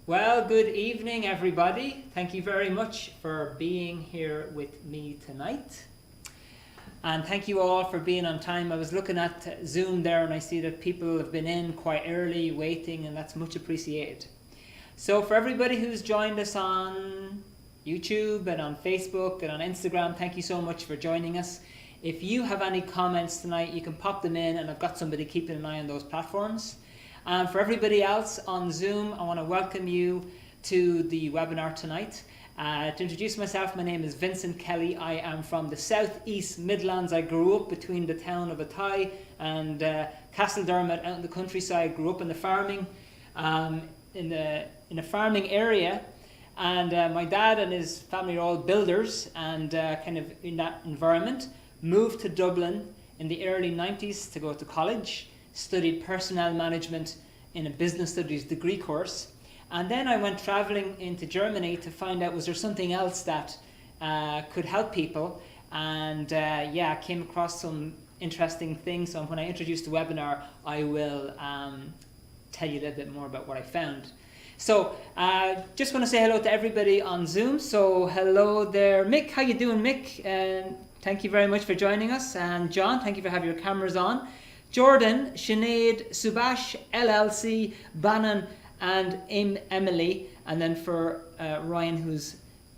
Well, good evening, everybody. Thank you very much for being here with me tonight. And thank you all for being on time. I was looking at Zoom there and I see that people have been in quite early, waiting, and that's much appreciated. So for everybody who's joined us on YouTube and on Facebook and on Instagram, thank you so much for joining us. If you have any comments tonight, you can pop them in, and I've got somebody keeping an eye on those platforms. And for everybody else on Zoom, I want to welcome you to the webinar tonight. To introduce myself, my name is Vincet Kelly. I am from the Southeast Midlands. I grew up between the town of Athy and Castledermot out in the countryside. Grew up in the farming, in a farming area. And my dad and his family are all builders, and kind of in that environment. Moved to Dublin in the early 90s to go to college. Studied personnel management in a business studies degree course, and then I went traveling into Germany to find out was there something else that could help people, and came across some interesting things. So when I introduce the webinar, I will tell you a little bit more about what I found. So just want to say hello to everybody on Zoom. So hello there, Mick. How you doing, Mick? Thank you very much for joining us. And John, thank you for having your cameras on. Jordan, Sinead, Subash, LLC, Bannon, and Emily. And then for Ryan, who's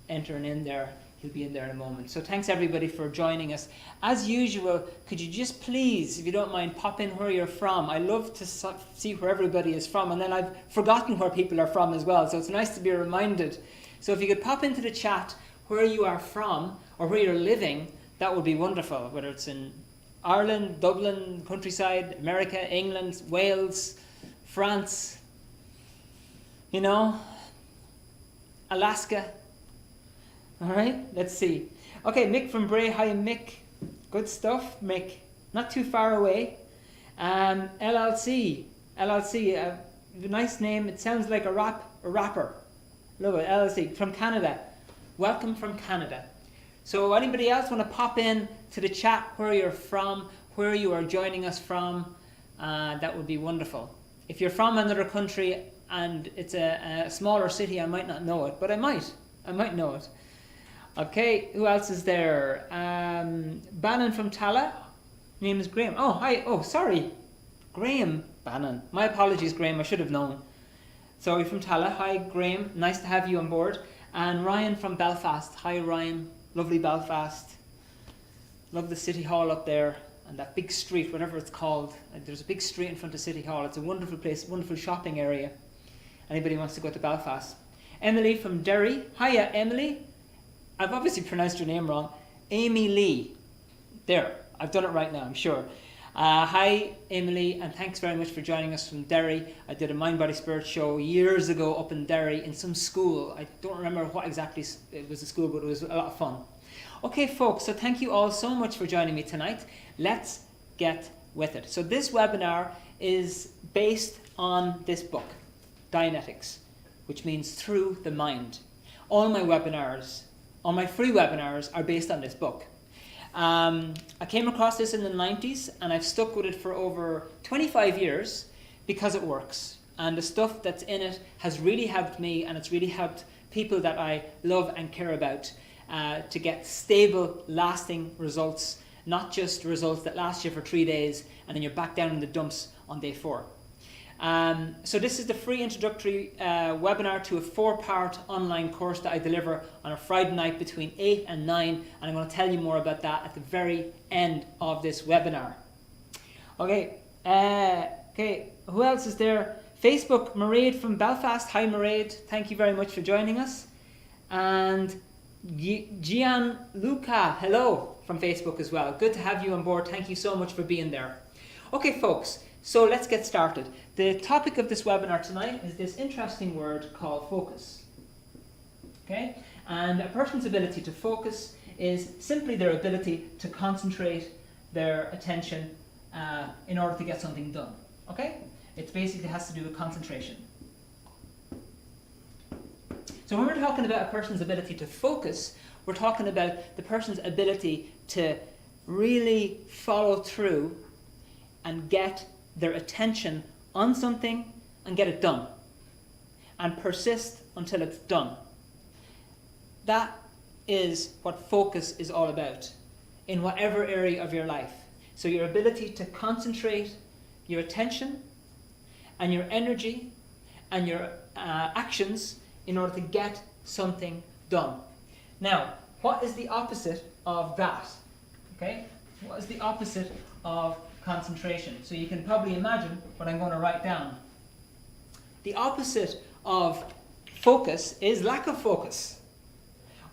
entering in there, he'll be in there in a moment. So thanks everybody for joining us. As usual, could you just please, if you don't mind, pop in where you're from. I love to see where everybody is from, and then I've forgotten where people are from as well. So it's nice to be reminded. So if you could pop into the chat where you are from or where you're living, that would be wonderful, whether it's in Ireland, Dublin, countryside, America, England, Wales, France, Alaska. All right, let's see. Okay, Mick from Bray. Hi, Mick. Good stuff, Mick. Not too far away. LLC, nice name. It sounds like a rapper. Love it, LLC, from Canada. Welcome from Canada. So anybody else want to pop in to the chat where you're from, where you are joining us from? That would be wonderful. If you're from another country and it's a smaller city, I might not know it, but I might know it. Okay, who else is there? Bannon from Tala. Name is Graham. Oh, hi. Oh, sorry. Graham Bannon. My apologies, Graham. I should have known. Sorry, from Tala. Hi, Graham. Nice to have you on board. And Ryan from Belfast. Hi, Ryan. Lovely Belfast. Love the City Hall up there and that big street, whatever it's called. There's a big street in front of City Hall. It's a wonderful place, wonderful shopping area. Anybody wants to go to Belfast. Emily from Derry. Hiya, Emily. I've obviously pronounced your name wrong. Amy Lee. There, I've done it right now, I'm sure. Hi, Emily, and thanks very much for joining us from Derry. I did a Mind, Body, Spirit show years ago up in Derry in some school. I don't remember what exactly it was a school, but it was a lot of fun. Okay, folks, so thank you all so much for joining me tonight. Let's get with it. So this webinar is based on this book, Dianetics, which means through the mind. All my webinars, all my free webinars are based on this book. I came across this in the 90s and I've stuck with it for over 25 years because it works. And the stuff that's in it has really helped me, and it's really helped people that I love and care about to get stable, lasting results, not just results that last you for 3 days and then you're back down in the dumps on day 4. So this is the free introductory webinar to a 4-part online course that I deliver on a Friday night between 8 and 9, and I'm going to tell you more about that at the very end of this webinar. Okay, who else is there? Facebook, Mairead from Belfast. Hi Mairead, thank you very much for joining us. And Gianluca, hello from Facebook as well. Good to have you on board. Thank you so much for being there. Okay folks, so let's get started. The topic of this webinar tonight is this interesting word called focus. Okay? And a person's ability to focus is simply their ability to concentrate their attention in order to get something done. Okay? It basically has to do with concentration. So when we're talking about a person's ability to focus, we're talking about the person's ability to really follow through and get their attention on something and get it done. and persist until it's done. That is what focus is all about in whatever area of your life. So your ability to concentrate your attention and your energy and your actions in order to get something done. Now, what is the opposite of that? Okay? What is the opposite of concentration? So you can probably imagine what I'm going to write down. The opposite of focus is lack of focus,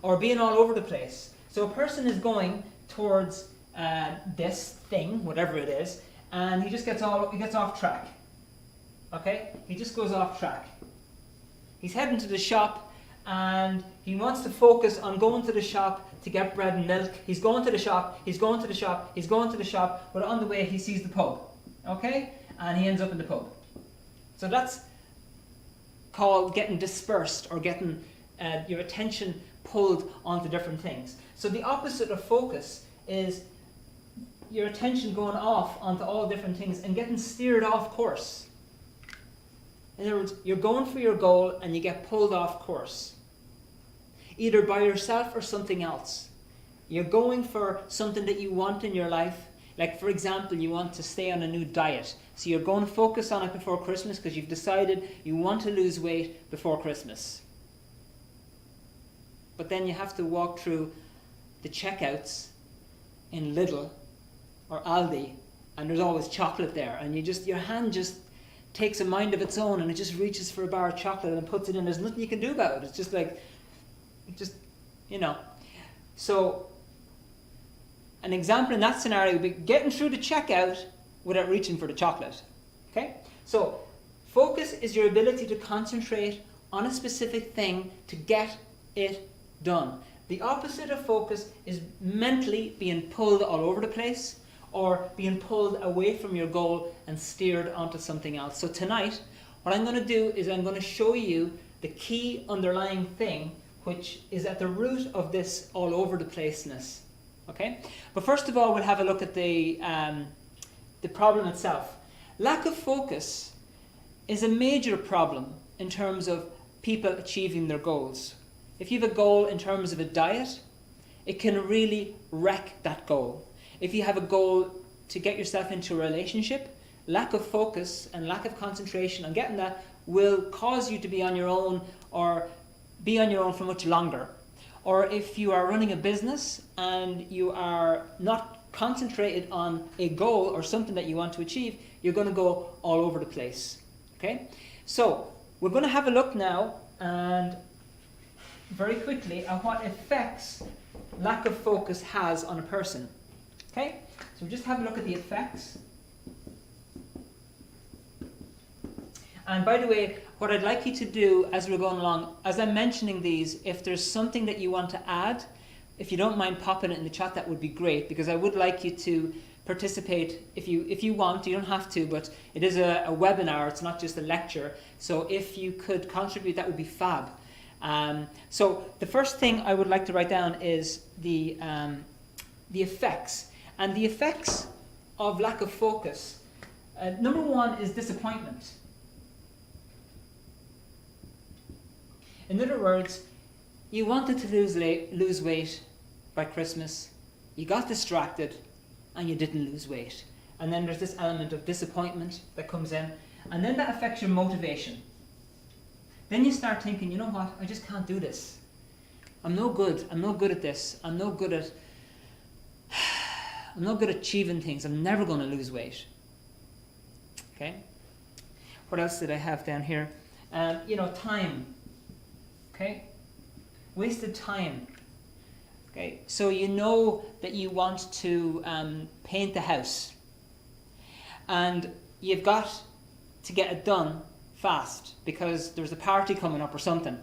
or being all over the place. So a person is going towards this thing, whatever it is, and he gets off track. Okay? He just goes off track. He's heading to the shop and he wants to focus on going to the shop to get bread and milk. He's going to the shop, he's going to the shop, he's going to the shop, but on the way he sees the pub. Okay? And he ends up in the pub. So that's called getting dispersed, or getting your attention pulled onto different things. So the opposite of focus is your attention going off onto all different things and getting steered off course. In other words, you're going for your goal and you get pulled off course, either by yourself or something else. You're going for something that you want in your life. Like, for example, you want to stay on a new diet. So you're going to focus on it before Christmas because you've decided you want to lose weight before Christmas. But then you have to walk through the checkouts in Lidl or Aldi, and there's always chocolate there, and your hand just takes a mind of its own, and it just reaches for a bar of chocolate and puts it in. There's nothing you can do about it. It's just like, So an example in that scenario would be getting through the checkout without reaching for the chocolate. Okay? So focus is your ability to concentrate on a specific thing to get it done. The opposite of focus is mentally being pulled all over the place, or being pulled away from your goal and steered onto something else. So tonight, what I'm going to do is I'm going to show you the key underlying thing which is at the root of this all over the placeness. Okay? But first of all, we'll have a look at the problem itself. Lack of focus is a major problem in terms of people achieving their goals. If you have a goal in terms of a diet, it can really wreck that goal. If you have a goal to get yourself into a relationship, lack of focus and lack of concentration on getting that will cause you to be on your own, or be on your own for much longer. Or if you are running a business and you are not concentrated on a goal or something that you want to achieve, you're going to go all over the place. Okay? So we're going to have a look now, and very quickly, at what effects lack of focus has on a person. Okay? So just have a look at the effects. And by the way, what I'd like you to do as we're going along, as I'm mentioning these, if there's something that you want to add, if you don't mind popping it in the chat, that would be great, because I would like you to participate if you want. You don't have to, but it is a webinar, it's not just a lecture. So if you could contribute, that would be fab. So the first thing I would like to write down is the effects. And the effects of lack of focus. Number one is disappointment. In other words, you wanted to lose weight by Christmas, you got distracted, and you didn't lose weight. And then there's this element of disappointment that comes in, and then that affects your motivation. Then you start thinking, you know what, I just can't do this. I'm no good at this. I'm no good at achieving things. I'm never going to lose weight. Okay? What else did I have down here? Time. Okay? Wasted time. Okay? So you know that you want to paint the house, and you've got to get it done fast because there's a party coming up or something.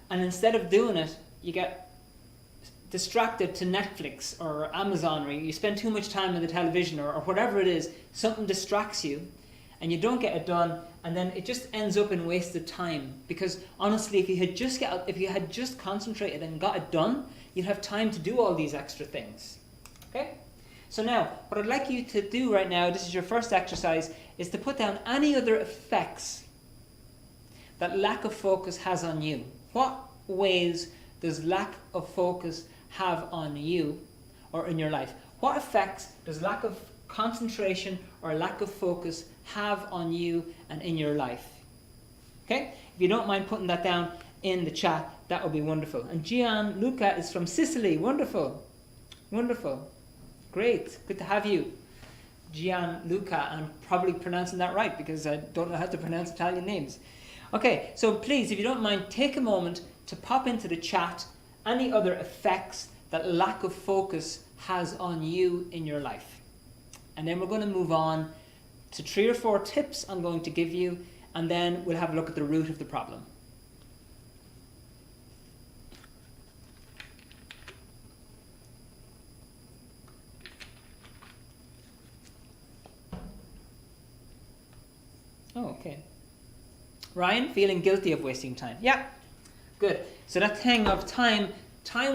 And instead of doing it, you get distracted to Netflix or Amazon, or you spend too much time on the television, or whatever it is. Something distracts you and you don't get it done, and then it just ends up in wasted time. Because honestly, if you had just concentrated and got it done, you'd have time to do all these extra things. Okay? So now, what I'd like you to do right now, this is your first exercise, is to put down any other effects that lack of focus has on you? What ways does lack of focus have on you or in your life? What effects does lack of concentration or lack of focus have on you and in your life? Okay? If you don't mind putting that down in the chat, that would be wonderful. And Gianluca is from Sicily. Wonderful. Wonderful. Great. Good to have you, Gianluca. I'm probably pronouncing that right because I don't know how to pronounce Italian names. Okay, so please, if you don't mind, take a moment to pop into the chat any other effects that lack of focus has on you in your life. And then we're going to move on to 3 or 4 tips I'm going to give you, and then we'll have a look at the root of the problem. Oh, okay. Ryan, feeling guilty of wasting time. Yeah, good. So that thing of time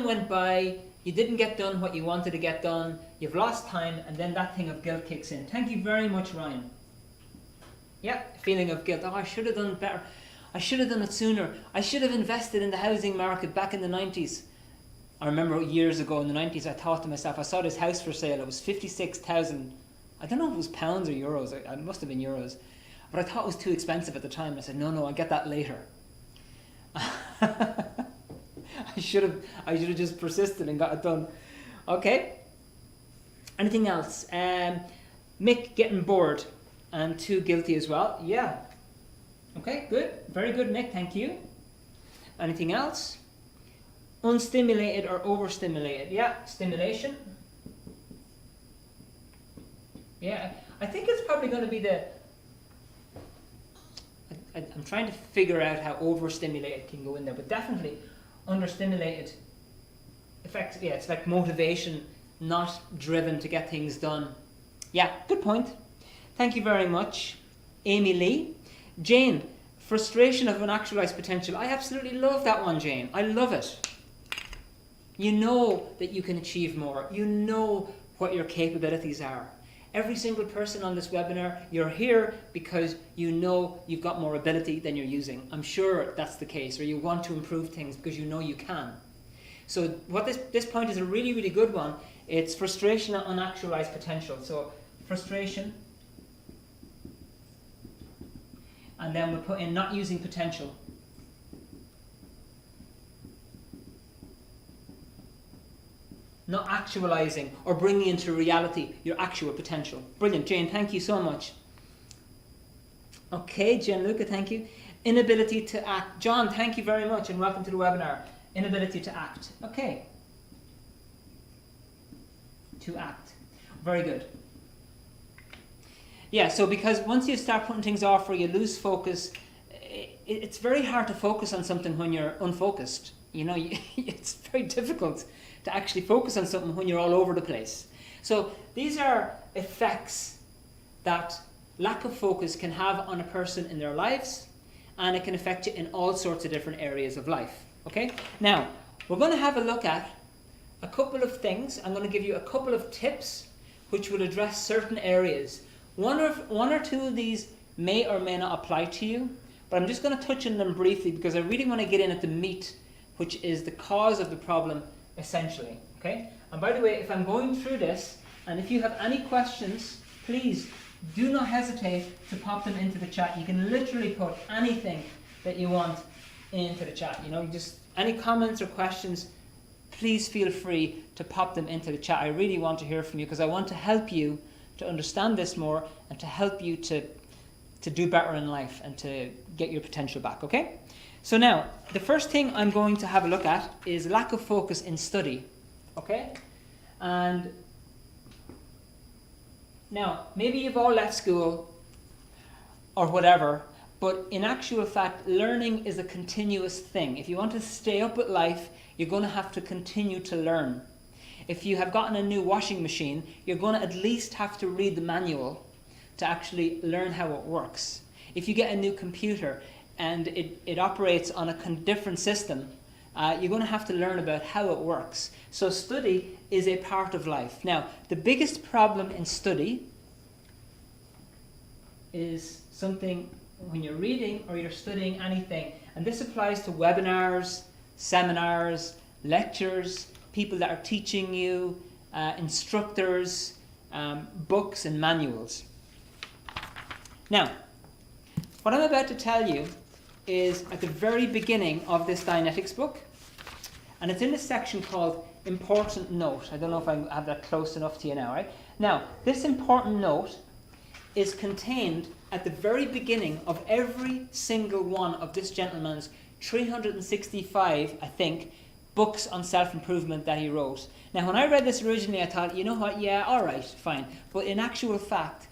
went by, you didn't get done what you wanted to get done, you've lost time, and then that thing of guilt kicks in. Thank you very much, Ryan. Yeah, feeling of guilt. Oh, I should have done better. I should have done it sooner. I should have invested in the housing market back in the 90s. I remember years ago in the 90s, I thought to myself, I saw this house for sale. It was 56,000. I don't know if it was pounds or euros. It must have been euros. But I thought it was too expensive at the time. I said, no, I'll get that later. I should have just persisted and got it done. Okay. Anything else? Mick getting bored and too guilty as well. Yeah. Okay, good. Very good, Mick. Thank you. Anything else? Unstimulated or overstimulated. Yeah, stimulation. Yeah, I think it's probably going to be the... I'm trying to figure out how overstimulated can go in there, but definitely understimulated affects, yeah, it's like motivation, not driven to get things done. Yeah, good point. Thank you very much, Amy Lee. Jane, frustration of unactualized potential. I absolutely love that one, Jane. I love it. You know that you can achieve more. You know what your capabilities are. Every single person on this webinar, you're here because you know you've got more ability than you're using. I'm sure that's the case, or you want to improve things because you know you can. So what this point is a really, really good one. It's frustration on unactualized potential. So frustration, and then we'll put in not using potential. Not actualizing or bringing into reality your actual potential. Brilliant, Jane, thank you so much. Okay, Gianluca, thank you. Inability to act. John, thank you very much and welcome to the webinar. Inability to act. Okay. To act. Very good. Yeah, so because once you start putting things off or you lose focus, it's very hard to focus on something when you're unfocused. You know, it's very difficult to actually focus on something when you're all over the place. So these are effects that lack of focus can have on a person in their lives, and it can affect you in all sorts of different areas of life. Okay? Now, we're going to have a look at a couple of things. I'm going to give you a couple of tips which will address certain areas. One or two of these may or may not apply to you, but I'm just going to touch on them briefly because I really want to get in at the meat, which is the cause of the problem essentially. Okay? And by the way, if I'm going through this, and if you have any questions, please do not hesitate to pop them into the chat. You can literally put anything that you want into the chat. You know, just any comments or questions, please feel free to pop them into the chat. I really want to hear from you because I want to help you to understand this more and to help you to do better in life and to get your potential back. Okay? So now, the first thing I'm going to have a look at is lack of focus in study. Okay? And now, maybe you've all left school or whatever, but in actual fact, learning is a continuous thing. If you want to stay up with life, you're going to have to continue to learn. If you have gotten a new washing machine, you're going to at least have to read the manual to actually learn how it works. If you get a new computer and it operates on a different system, you're going to have to learn about how it works. So study is a part of life. Now, the biggest problem in study is something when you're reading or you're studying anything, and this applies to webinars, seminars, lectures, people that are teaching you, instructors, books and manuals. Now, what I'm about to tell you is at the very beginning of this Dianetics book, and it's in this section called Important Note. I don't know if I have that close enough to you now, right? Now, this important note is contained at the very beginning of every single one of this gentleman's 365, I think, books on self-improvement that he wrote. Now, when I read this originally, I thought, you know what, yeah, all right, fine. But in actual fact,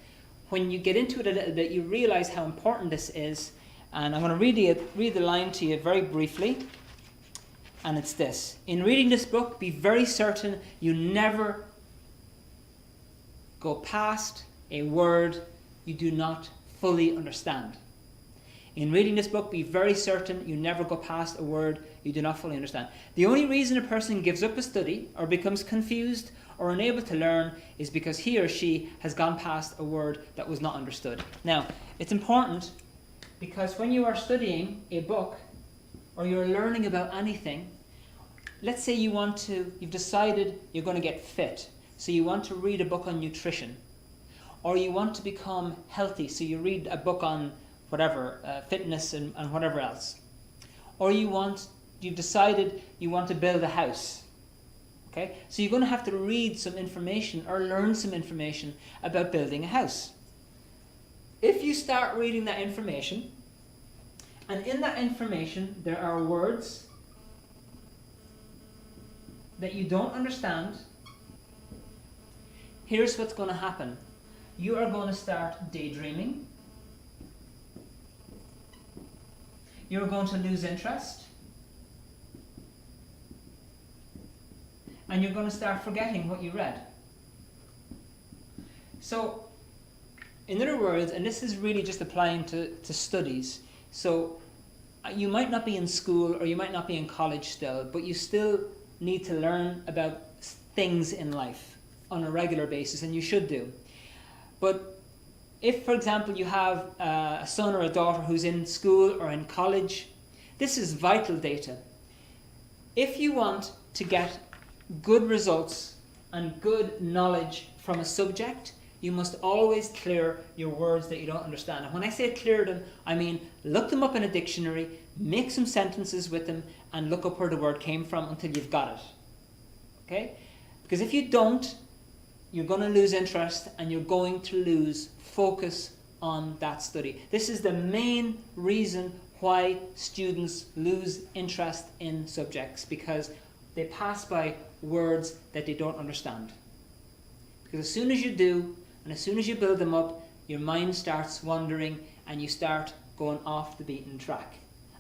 when you get into it a little bit, you realize how important this is. And I'm going to read the line to you very briefly. And it's this: in reading this book, be very certain you never go past a word you do not fully understand. In reading this book, be very certain you never go past a word you do not fully understand. The only reason a person gives up a study or becomes confused or unable to learn is because he or she has gone past a word that was not understood. Now, it's important because when you are studying a book or you're learning about anything, let's say you've decided you're going to get fit, so you want to read a book on nutrition, or you want to become healthy, so you read a book on whatever, fitness and whatever else, or you've decided you want to build a house. Okay, so you're going to have to read some information or learn some information about building a house. If you start reading that information, and in that information there are words that you don't understand, here's what's going to happen. You are going to start daydreaming. You're going to lose interest. And you're going to start forgetting what you read. So, in other words, and this is really just applying to studies, so you might not be in school or you might not be in college still, but you still need to learn about things in life on a regular basis, and you should do. But if, for example, you have a son or a daughter who's in school or in college, this is vital data. If you want to get good results and good knowledge from a subject, you must always clear your words that you don't understand. And when I say clear them, I mean look them up in a dictionary, make some sentences with them, and look up where the word came from until you've got it. Okay? Because if you don't, you're going to lose interest and you're going to lose focus on that study. This is the main reason why students lose interest in subjects, because they pass by words that they don't understand. Because as soon as you do, and as soon as you build them up, your mind starts wandering and you start going off the beaten track.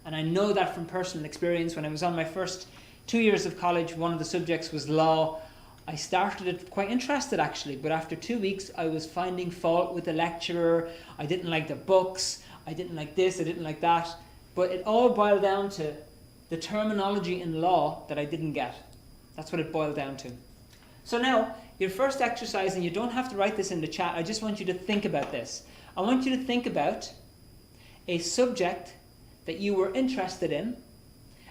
And I know that from personal experience. When I was on my first 2 years of college, one of the subjects was law. I started it quite interested actually, but after 2 weeks I was finding fault with the lecturer. I didn't like the books, I didn't like this, I didn't like that. But it all boiled down to the terminology in law that I didn't get. That's what it boiled down to. So now, your first exercise, and you don't have to write this in the chat, I just want you to think about this. I want you to think about a subject that you were interested in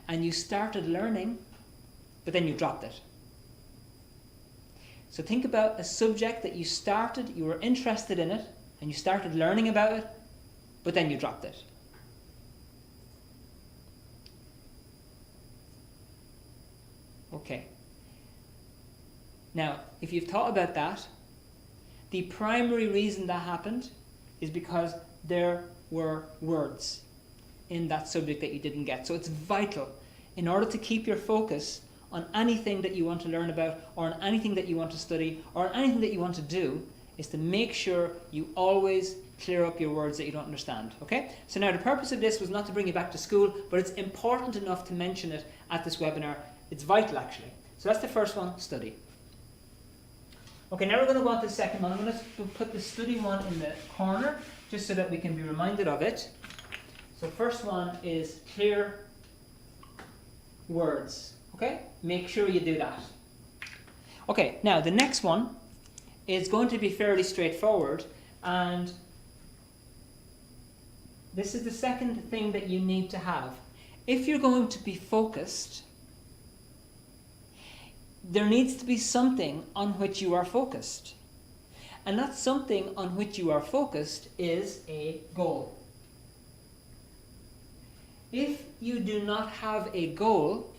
and you started learning, but then you dropped it. So think about a subject that you were interested in it, and you started learning about it, but then you dropped it. Okay. Now, if you've thought about that, the primary reason that happened is because there were words in that subject that you didn't get. So it's vital, in order to keep your focus on anything that you want to learn about, or on anything that you want to study, or on anything that you want to do, is to make sure you always clear up your words that you don't understand. Okay? So now the purpose of this was not to bring you back to school, but it's important enough to mention it at this webinar. It's vital actually. So that's the first one, study. Okay, now we're going to go on to the second one. I'm going to put the study one in the corner, just so that we can be reminded of it. So first one is clear words. Okay? Make sure you do that. Okay, now the next one is going to be fairly straightforward, and this is the second thing that you need to have. If you're going to be focused, there needs to be something on which you are focused. And that something on which you are focused is a goal. If you do not have a goal,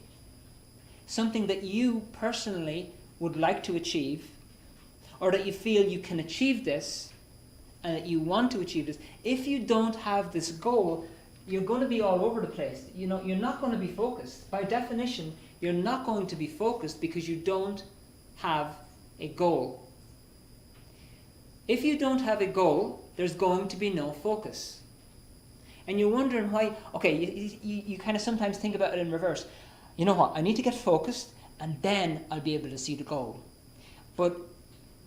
something that you personally would like to achieve, or that you feel you can achieve this, and that you want to achieve this, if you don't have this goal, you're going to be all over the place. You're not going to be focused. By definition, you're not going to be focused because you don't have a goal. If you don't have a goal, there's going to be no focus. And you're wondering why. Okay, you kind of sometimes think about it in reverse. You know what, I need to get focused and then I'll be able to see the goal. But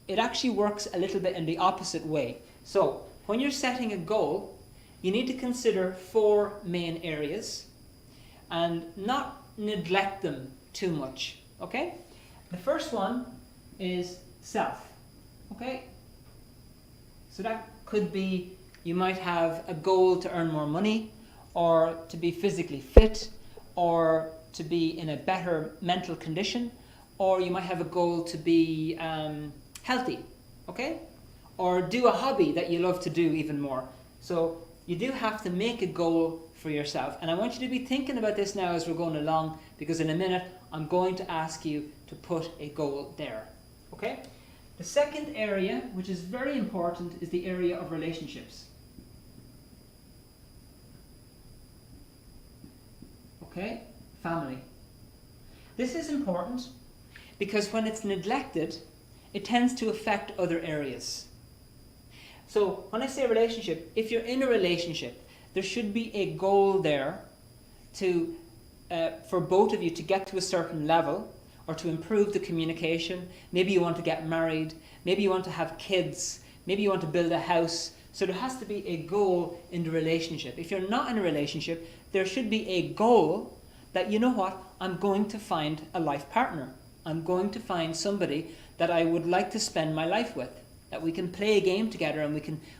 it actually works a little bit in the opposite way. So when you're setting a goal, you need to consider 4 main areas and not neglect them too much. Okay? The first one is self. Okay? So that could be, you might have a goal to earn more money, or to be physically fit, or to be in a better mental condition, or you might have a goal to be healthy, okay? Or do a hobby that you love to do even more. So you do have to make a goal for yourself. And I want you to be thinking about this now as we're going along, because in a minute I'm going to ask you to put a goal there, okay? The second area, which is very important, is the area of relationships. Okay? Family. This is important because when it's neglected, it tends to affect other areas. So when I say relationship, if you're in a relationship, there should be a goal there to for both of you to get to a certain level, or to improve the communication. Maybe you want to get married, maybe you want to have kids, maybe you want to build a house. So there has to be a goal in the relationship. If you're not in a relationship, there should be a goal that, you know what, I'm going to find a life partner. I'm going to find somebody that I would like to spend my life with, that we can play a game together and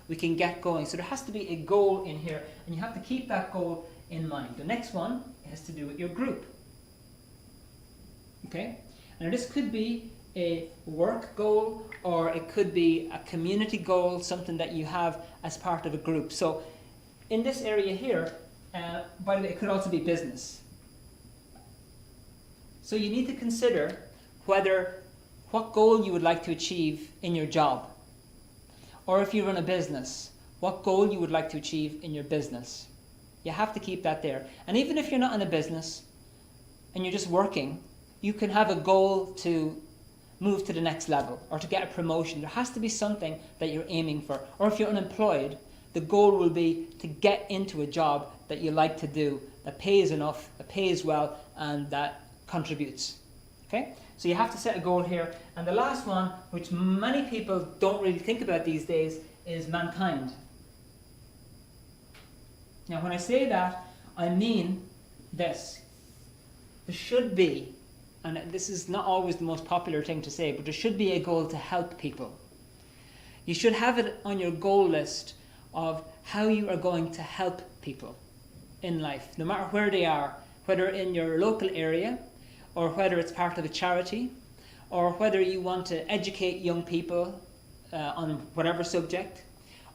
we can get going. So there has to be a goal in here, and you have to keep that goal in mind. The next one has to do with your group. Okay? Now this could be a work goal, or it could be a community goal, something that you have as part of a group. So in this area here, by the way, it could also be business. So you need to consider what goal you would like to achieve in your job. Or if you run a business, what goal you would like to achieve in your business. You have to keep that there. And even if you're not in a business and you're just working, you can have a goal to move to the next level or to get a promotion. There has to be something that you're aiming for. Or if you're unemployed, the goal will be to get into a job that you like to do, that pays enough, that pays well, and that contributes. Okay? So you have to set a goal here. And the last one, which many people don't really think about these days, is mankind. Now when I say that, I mean this. There should be, and this is not always the most popular thing to say, but there should be a goal to help people. You should have it on your goal list of how you are going to help people in life, no matter where they are, whether in your local area, or whether it's part of a charity, or whether you want to educate young people on whatever subject,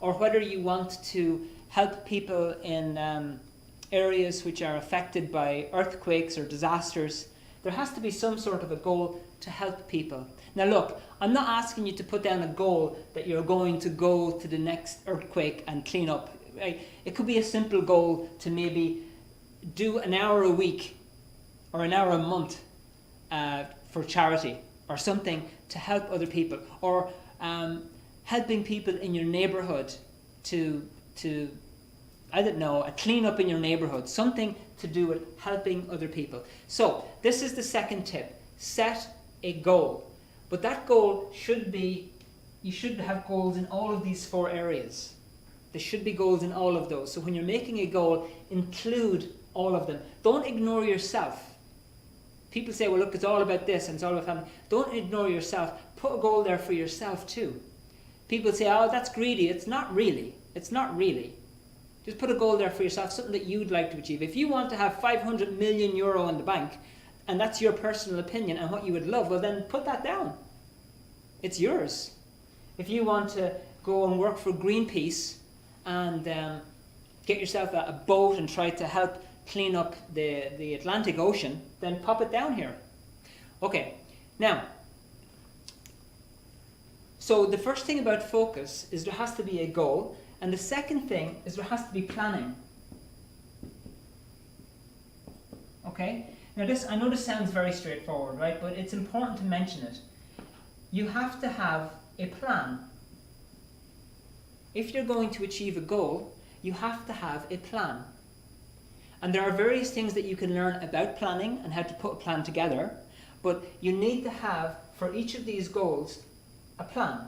or whether you want to help people in areas which are affected by earthquakes or disasters. There has to be some sort of a goal to help people. Now look, I'm not asking you to put down a goal that you're going to go to the next earthquake and clean up. Right? It could be a simple goal to maybe do an hour a week or an hour a month for charity, or something to help other people, or helping people in your neighborhood to I don't know, a clean up in your neighborhood, something to do with helping other people. So this is the second tip. Set a goal. But that goal should be, you should have goals in all of these 4 areas. There should be goals in all of those. So when you're making a goal, include all of them. Don't ignore yourself. People say, well look, it's all about this and it's all about family. Don't ignore yourself. Put a goal there for yourself too. People say, oh, that's greedy. It's not really. It's not really. Just put a goal there for yourself, something that you'd like to achieve. If you want to have 500 million euro in the bank, and that's your personal opinion and what you would love, well then put that down. It's yours. If you want to go and work for Greenpeace and get yourself a boat and try to help clean up the Atlantic Ocean, then pop it down here. Okay, now, so the first thing about focus is there has to be a goal, and the second thing is there has to be planning. Okay, now I know this sounds very straightforward, right? But it's important to mention it. You have to have a plan. If you're going to achieve a goal, you have to have a plan. And there are various things that you can learn about planning and how to put a plan together, but you need to have, for each of these goals, a plan.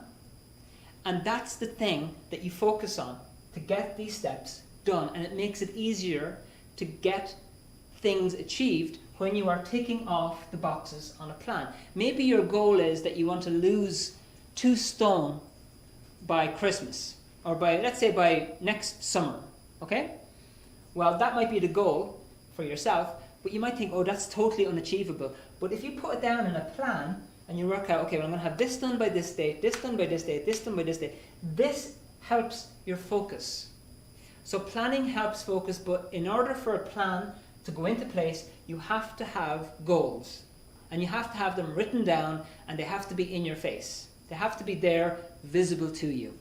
And that's the thing that you focus on to get these steps done, and it makes it easier to get things achieved when you are ticking off the boxes on a plan. Maybe your goal is that you want to lose 2 stone by Christmas, or let's say by next summer, okay? Well, that might be the goal for yourself, but you might think, oh, that's totally unachievable. But if you put it down in a plan and you work out, okay, well, I'm going to have this done by this date, this done by this date, this done by this date, this helps your focus. So planning helps focus, but in order for a plan to go into place, you have to have goals. And you have to have them written down, and they have to be in your face. They have to be there, visible to you.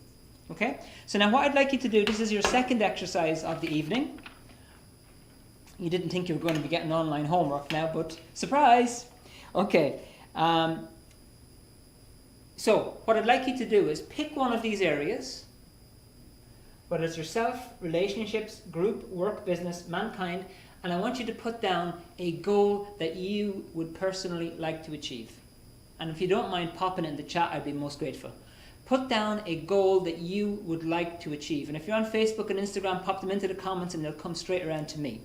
Okay? So now what I'd like you to do, this is your second exercise of the evening. You didn't think you were going to be getting online homework now, but surprise! Okay. So what I'd like you to do is pick one of these areas, whether it's yourself, relationships, group, work, business, mankind, and I want you to put down a goal that you would personally like to achieve. And if you don't mind popping it in the chat, I'd be most grateful. Put down a goal that you would like to achieve. And if you're on Facebook and Instagram, pop them into the comments and they'll come straight around to me.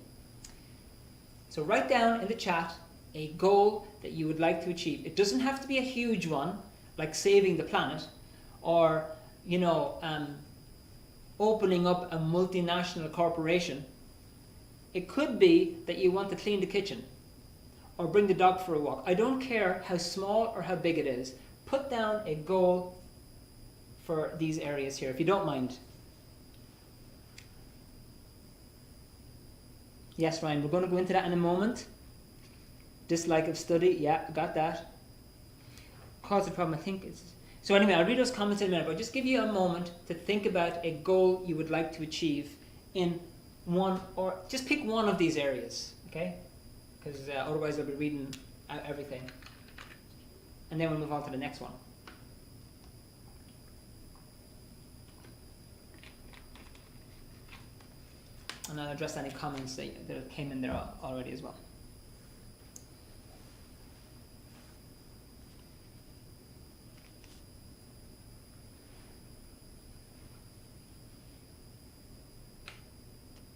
So write down in the chat a goal that you would like to achieve. It doesn't have to be a huge one, like saving the planet, or, opening up a multinational corporation. It could be that you want to clean the kitchen or bring the dog for a walk. I don't care how small or how big it is. Put down a goal for these areas here, if you don't mind. Yes, Ryan, we're going to go into that in a moment. Dislike of study, yeah, got that. Cause the problem, I think it's... So anyway, I'll read those comments in a minute, but I'll just give you a moment to think about a goal you would like to achieve in one, or just pick one of these areas, okay? Because otherwise I'll be reading out everything. And then we'll move on to the next one. And I'll address any comments that came in there already as well.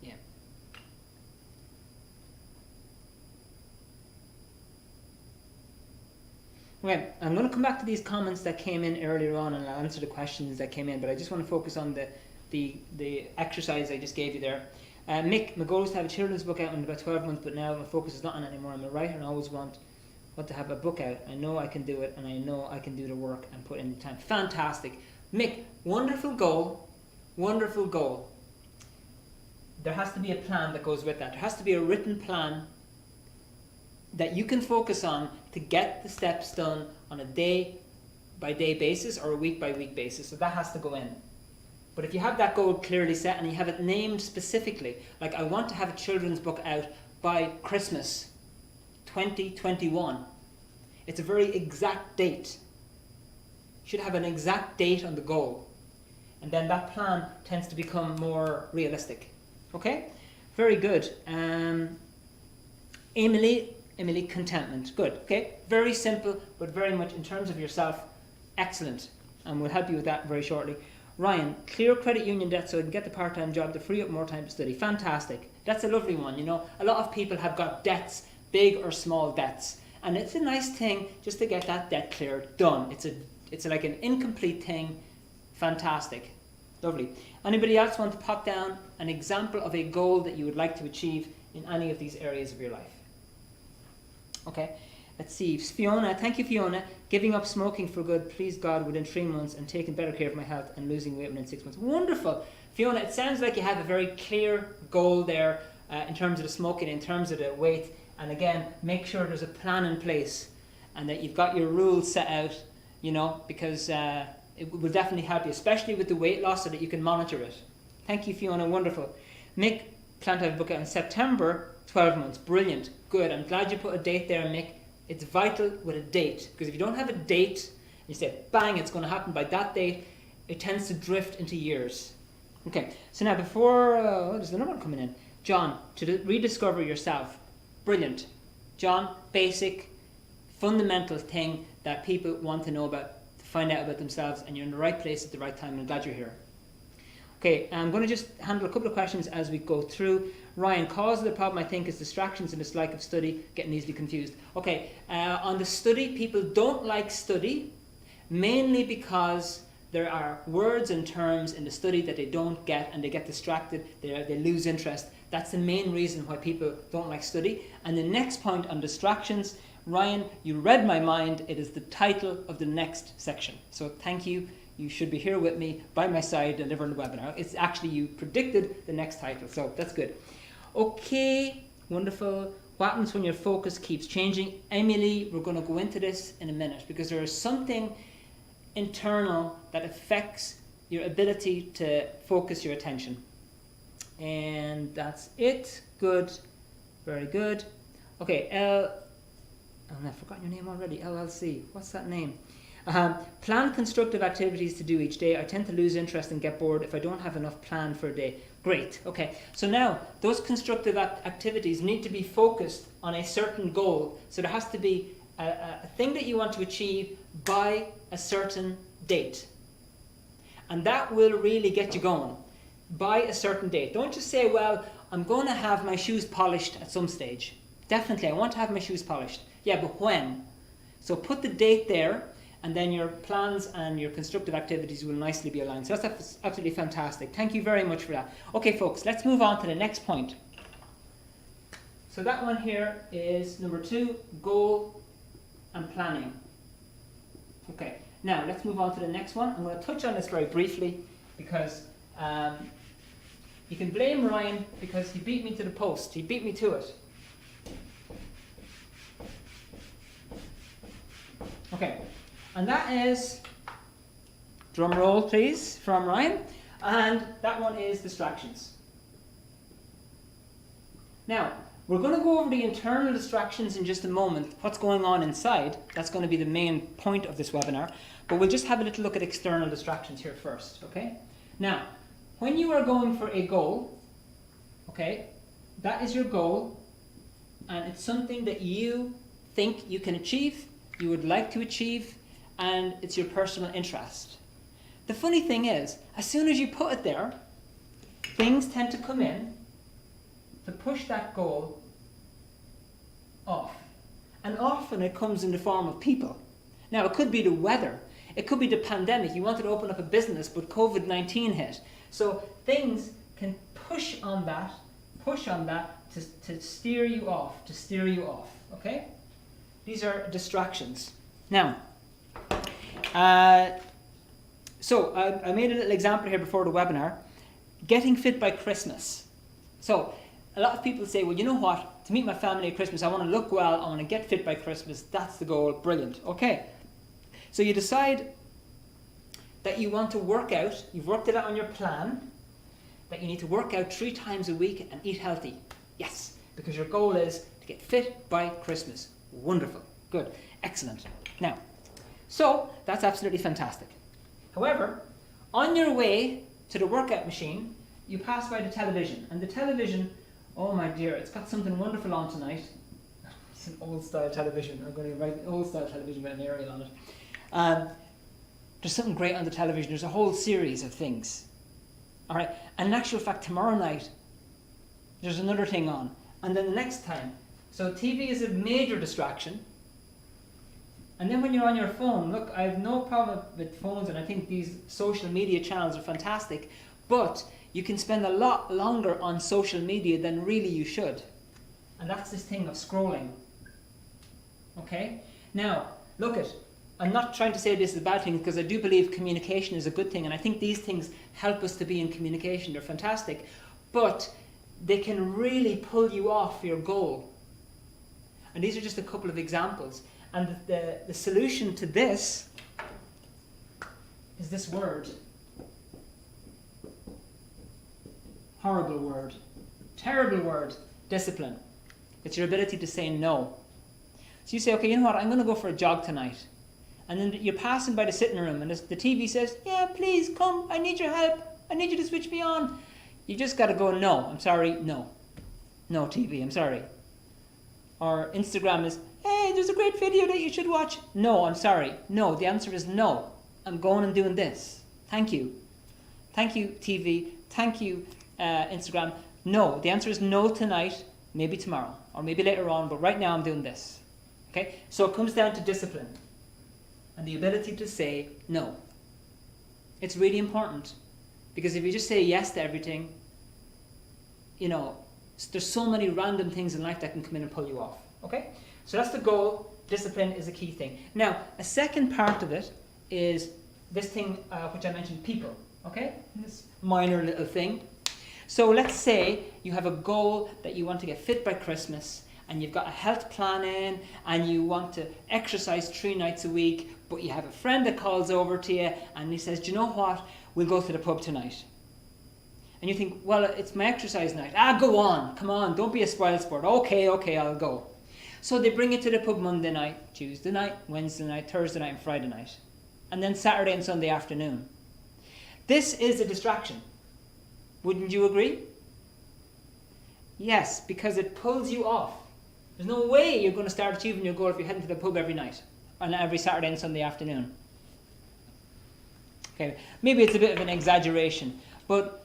Yeah. Okay, I'm going to come back to these comments that came in earlier on, and I'll answer the questions that came in, but I just want to focus on the exercise I just gave you there. Mick, my goal is to have a children's book out in about 12 months, but now my focus is not on it anymore. I'm a writer and I always want to have a book out. I know I can do it, and I know I can do the work and put in the time. Fantastic. Mick, wonderful goal. Wonderful goal. There has to be a plan that goes with that. There has to be a written plan that you can focus on to get the steps done on a day-by-day basis or a week-by-week basis. So that has to go in. But if you have that goal clearly set and you have it named specifically, like I want to have a children's book out by Christmas 2021, it's a very exact date. You should have an exact date on the goal. And then that plan tends to become more realistic. Okay? Very good. Emily, contentment. Good. Okay? Very simple, but very much in terms of yourself, excellent. And we'll help you with that very shortly. Ryan, clear credit union debt so I can get the part-time job to free up more time to study. Fantastic. That's a lovely one. You know, a lot of people have got debts, big or small debts, and it's a nice thing just to get that debt cleared, done. It's like an incomplete thing. Fantastic. Lovely. Anybody else want to pop down an example of a goal that you would like to achieve in any of these areas of your life. Okay, let's see. Fiona, thank you, Fiona. Giving up smoking for good, please God, within 3 months, and taking better care of my health and losing weight within 6 months. Wonderful. Fiona, it sounds like you have a very clear goal there in terms of the smoking, in terms of the weight. And again, make sure there's a plan in place and that you've got your rules set out, because it will definitely help you, especially with the weight loss, so that you can monitor it. Thank you, Fiona. Wonderful. Mick, plan to have a book out in September, 12 months. Brilliant. Good. I'm glad you put a date there, Mick. It's vital with a date, because if you don't have a date, you say, bang, it's going to happen by that date, it tends to drift into years. Okay, so now before, there's another one coming in. John, to rediscover yourself. Brilliant. John, basic, fundamental thing that people want to know about, to find out about themselves, and you're in the right place at the right time, and I'm glad you're here. Okay, I'm going to just handle a couple of questions as we go through. Ryan, cause of the problem, I think, is distractions and dislike of study, getting easily confused. Okay, on the study, people don't like study, mainly because there are words and terms in the study that they don't get, and they get distracted, they lose interest. That's the main reason why people don't like study. And the next point on distractions, Ryan, you read my mind. It is the title of the next section. So thank you. You should be here with me, by my side, delivering the webinar. It's actually, you predicted the next title, so that's good. Okay, wonderful. What happens when your focus keeps changing? Emily, we're going to go into this in a minute, because there is something internal that affects your ability to focus your attention. And that's it. Good. Very good. Okay, I've forgotten your name already. LLC. What's that name? Plan constructive activities to do each day. I tend to lose interest and get bored if I don't have enough plan for a day. Great. Okay. So now, those constructive activities need to be focused on a certain goal. So there has to be a thing that you want to achieve by a certain date. And that will really get you going. By a certain date. Don't just say, well, I'm going to have my shoes polished at some stage. Definitely, I want to have my shoes polished. Yeah, but when? So put the date there, and then your plans and your constructive activities will nicely be aligned. So that's absolutely fantastic. Thank you very much for that. Okay, folks, let's move on to the next point. So that one here is number 2, goal and planning. Okay, now let's move on to the next one. I'm going to touch on this very briefly, because you can blame Ryan because he beat me to the post. He beat me to it. Okay, and that is, drum roll please, from Ryan, and that one is distractions. Now, we're going to go over the internal distractions in just a moment, what's going on inside. That's going to be the main point of this webinar, but we'll just have a little look at external distractions here first, okay? Now, when you are going for a goal, okay, that is your goal, and it's something that you think you can achieve, you would like to achieve, and it's your personal interest. The funny thing is, as soon as you put it there, things tend to come in to push that goal off. And often it comes in the form of people. Now, it could be the weather. It could be the pandemic. You wanted to open up a business, but COVID-19 hit. So things can push on that to steer you off, okay? These are distractions. Now, so I made a little example here before the webinar. Getting fit by Christmas. So a lot of people say, well, you know what? To meet my family at Christmas, I want to look well, I want to get fit by Christmas. That's the goal. Brilliant. Okay. So you decide that you want to work out, you've worked it out on your plan, that you need to work out 3 times a week and eat healthy. Yes, because your goal is to get fit by Christmas. Wonderful. Good. Excellent. Now, so that's absolutely fantastic. However, on your way to the workout machine, you pass by the television. And the television, oh my dear, it's got something wonderful on tonight. It's an old style television. I'm going to write old style television with an aerial on it. There's something great on the television. There's a whole series of things. All right. And in actual fact, tomorrow night, there's another thing on. And then the next time. So TV is a major distraction. And then when you're on your phone, look, I have no problem with phones, and I think these social media channels are fantastic. But you can spend a lot longer on social media than really you should. And that's this thing of scrolling. Okay? Now, look at, I'm not trying to say this is a bad thing, because I do believe communication is a good thing, and I think these things help us to be in communication. They're fantastic. But they can really pull you off your goal. And these are just a couple of examples. And the solution to this is this word. Horrible word. Terrible word. Discipline. It's your ability to say no. So you say, okay, you know what, I'm going to go for a jog tonight. And then you're passing by the sitting room and the TV says, yeah, please come, I need your help. I need you to switch me on. You just got to go, no, I'm sorry, no. No TV, I'm sorry. Or Instagram is, hey, there's a great video that you should watch. No, I'm sorry. No, the answer is no. I'm going and doing this. Thank you. Thank you, TV. Thank you, Instagram. No, the answer is no tonight, maybe tomorrow, or maybe later on, but right now I'm doing this. Okay? So it comes down to discipline and the ability to say no. It's really important, because if you just say yes to everything, you know, there's so many random things in life that can come in and pull you off. Okay? So that's the goal. Discipline is a key thing. Now, a second part of it is this thing which I mentioned, people. Okay? This minor little thing. So let's say you have a goal that you want to get fit by Christmas, and you've got a health plan in, and you want to exercise 3 nights a week, but you have a friend that calls over to you and he says, do you know what, we'll go to the pub tonight. And you think, well, it's my exercise night. Go on, come on, don't be a spoiled sport. Okay, I'll go. So they bring you to the pub Monday night, Tuesday night, Wednesday night, Thursday night and Friday night. And then Saturday and Sunday afternoon. This is a distraction. Wouldn't you agree? Yes, because it pulls you off. There's no way you're going to start achieving your goal if you're heading to the pub every night, and every Saturday and Sunday afternoon. Okay, maybe it's a bit of an exaggeration, but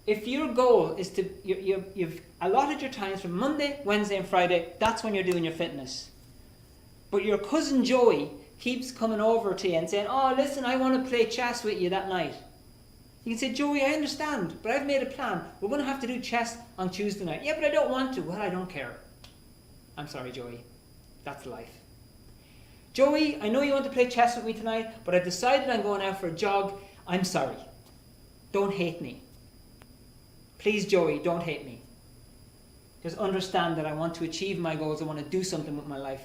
if your goal is to, you've allotted your times from Monday, Wednesday and Friday, that's when you're doing your fitness. But your cousin Joey keeps coming over to you and saying, oh, listen, I want to play chess with you that night. You can say, Joey, I understand, but I've made a plan. We're going to have to do chess on Tuesday night. Yeah, but I don't want to. Well, I don't care. I'm sorry, Joey. That's life. Joey, I know you want to play chess with me tonight, but I've decided I'm going out for a jog. I'm sorry. Don't hate me. Please, Joey, don't hate me. Just understand that I want to achieve my goals. I want to do something with my life.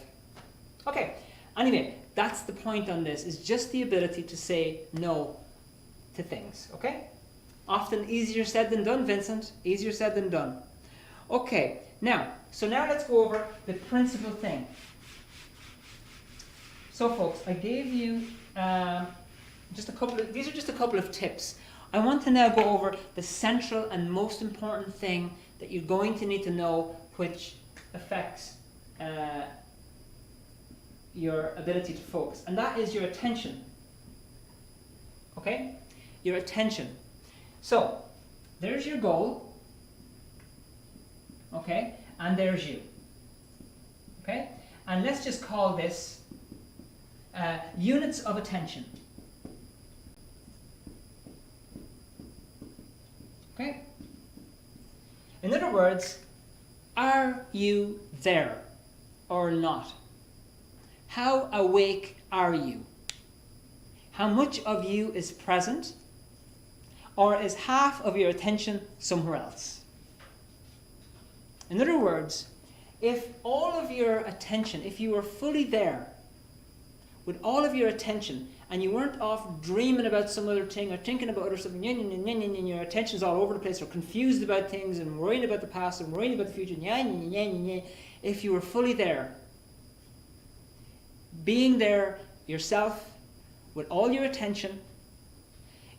Okay. Anyway, that's the point on this, is just the ability to say no to things. Okay? Often easier said than done, Vincent. Easier said than done. Okay. Now let's go over the principal thing. So folks, I gave you these are just a couple of tips. I want to now go over the central and most important thing that you're going to need to know, which affects your ability to focus, and that is your attention. Okay? Your attention. So, there's your goal. Okay? And there's you. Okay? And let's just call this units of attention. Okay? In other words, are you there or not? How awake are you? How much of you is present, or is half of your attention somewhere else? In other words, if all of your attention, if you were fully there with all of your attention, and you weren't off dreaming about some other thing or thinking about other something, and your attention's all over the place, or confused about things and worrying about the past and worrying about the future, if you were fully there, being there yourself with all your attention,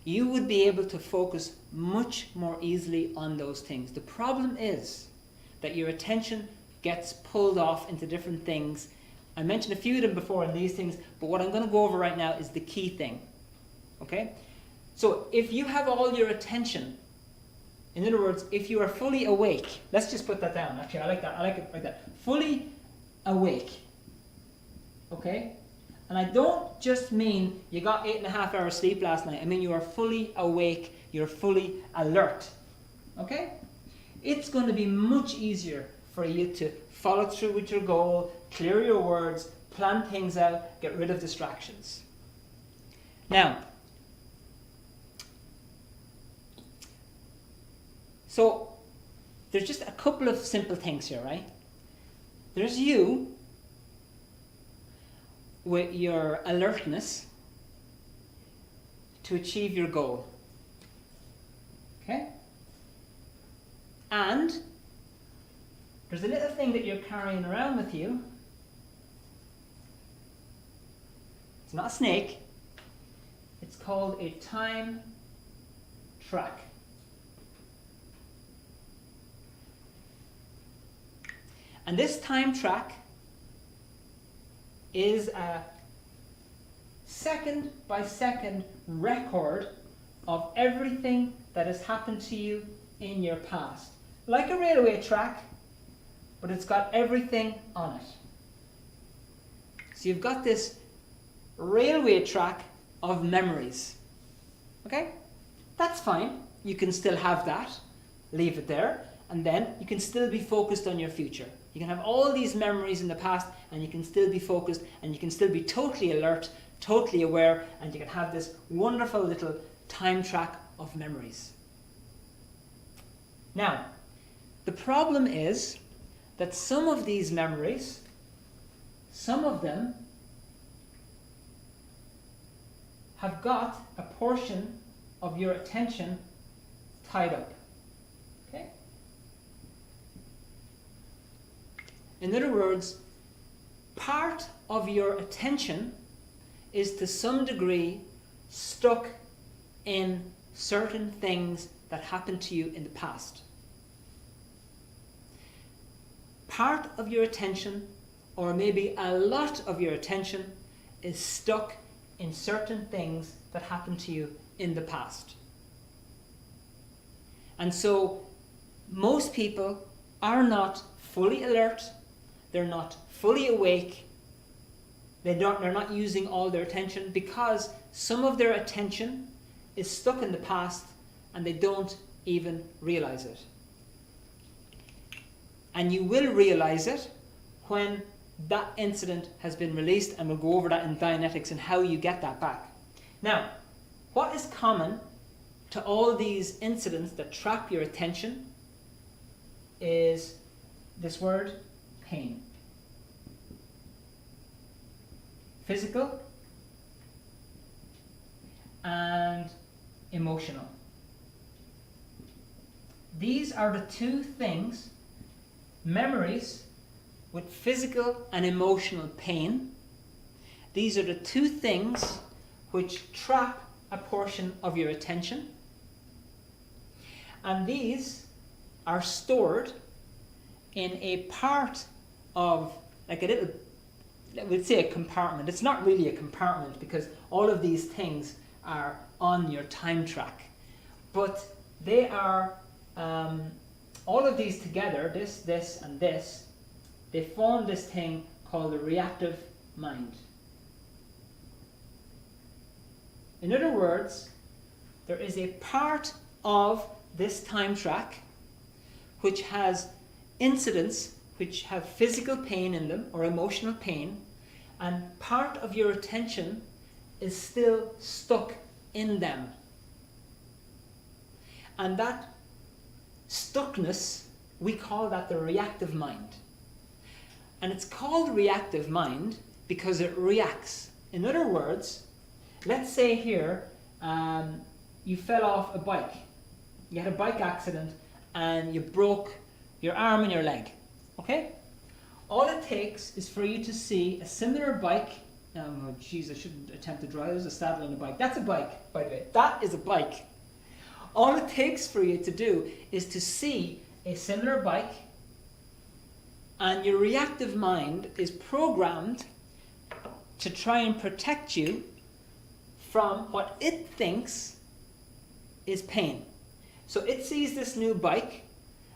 you would be able to focus much more easily on those things. The problem is that your attention gets pulled off into different things. I mentioned a few of them before in these things, but what I'm going to go over right now is the key thing. Okay? So if you have all your attention, in other words, if you are fully awake, let's just put that down. Actually, I like that. I like it like that. Fully awake. Okay? And I don't just mean you got 8.5 hours sleep last night. I mean you are fully awake, you're fully alert. Okay? It's going to be much easier for you to follow through with your goal, clear your words, plan things out, get rid of distractions. Now, so there's just a couple of simple things here, right? There's you with your alertness to achieve your goal. Okay? And there's a little thing that you're carrying around with you. It's not a snake. It's called a time track. And this time track is a second by second record of everything that has happened to you in your past. Like a railway track, but it's got everything on it. So you've got this railway track of memories. Okay? That's fine. You can still have that. Leave it there. And then you can still be focused on your future. You can have all these memories in the past and you can still be focused and you can still be totally alert, totally aware, and you can have this wonderful little time track of memories. Now, the problem is that some of these memories, some of them have got a portion of your attention tied up. Okay? In other words, part of your attention is to some degree stuck in certain things that happened to you in the past. Part of your attention, or maybe a lot of your attention, is stuck in certain things that happened to you in the past. And so most people are not fully alert, they're not fully awake, they're not using all their attention because some of their attention is stuck in the past and they don't even realize it. And you will realize it when that incident has been released, and we'll go over that in Dianetics and how you get that back. Now, what is common to all these incidents that trap your attention is this word, pain. Physical and emotional. These are the two things, memories with physical and emotional pain. These are the two things which trap a portion of your attention. And these are stored in a part of, like a little, we'd say a compartment. It's not really a compartment because all of these things are on your time track. But they are, all of these together, this, and this, they form this thing called the reactive mind. In other words, there is a part of this time track which has incidents which have physical pain in them or emotional pain, and part of your attention is still stuck in them. And that stuckness, we call that the reactive mind. And it's called reactive mind because it reacts. In other words, let's say here, you fell off a bike. You had a bike accident and you broke your arm and your leg. Okay? All it takes is for you to see a similar bike. Oh, geez, I shouldn't attempt to drive. There's a saddle on a bike. That's a bike, by the way. That is a bike. All it takes for you to do is to see a similar bike, and your reactive mind is programmed to try and protect you from what it thinks is pain. So it sees this new bike,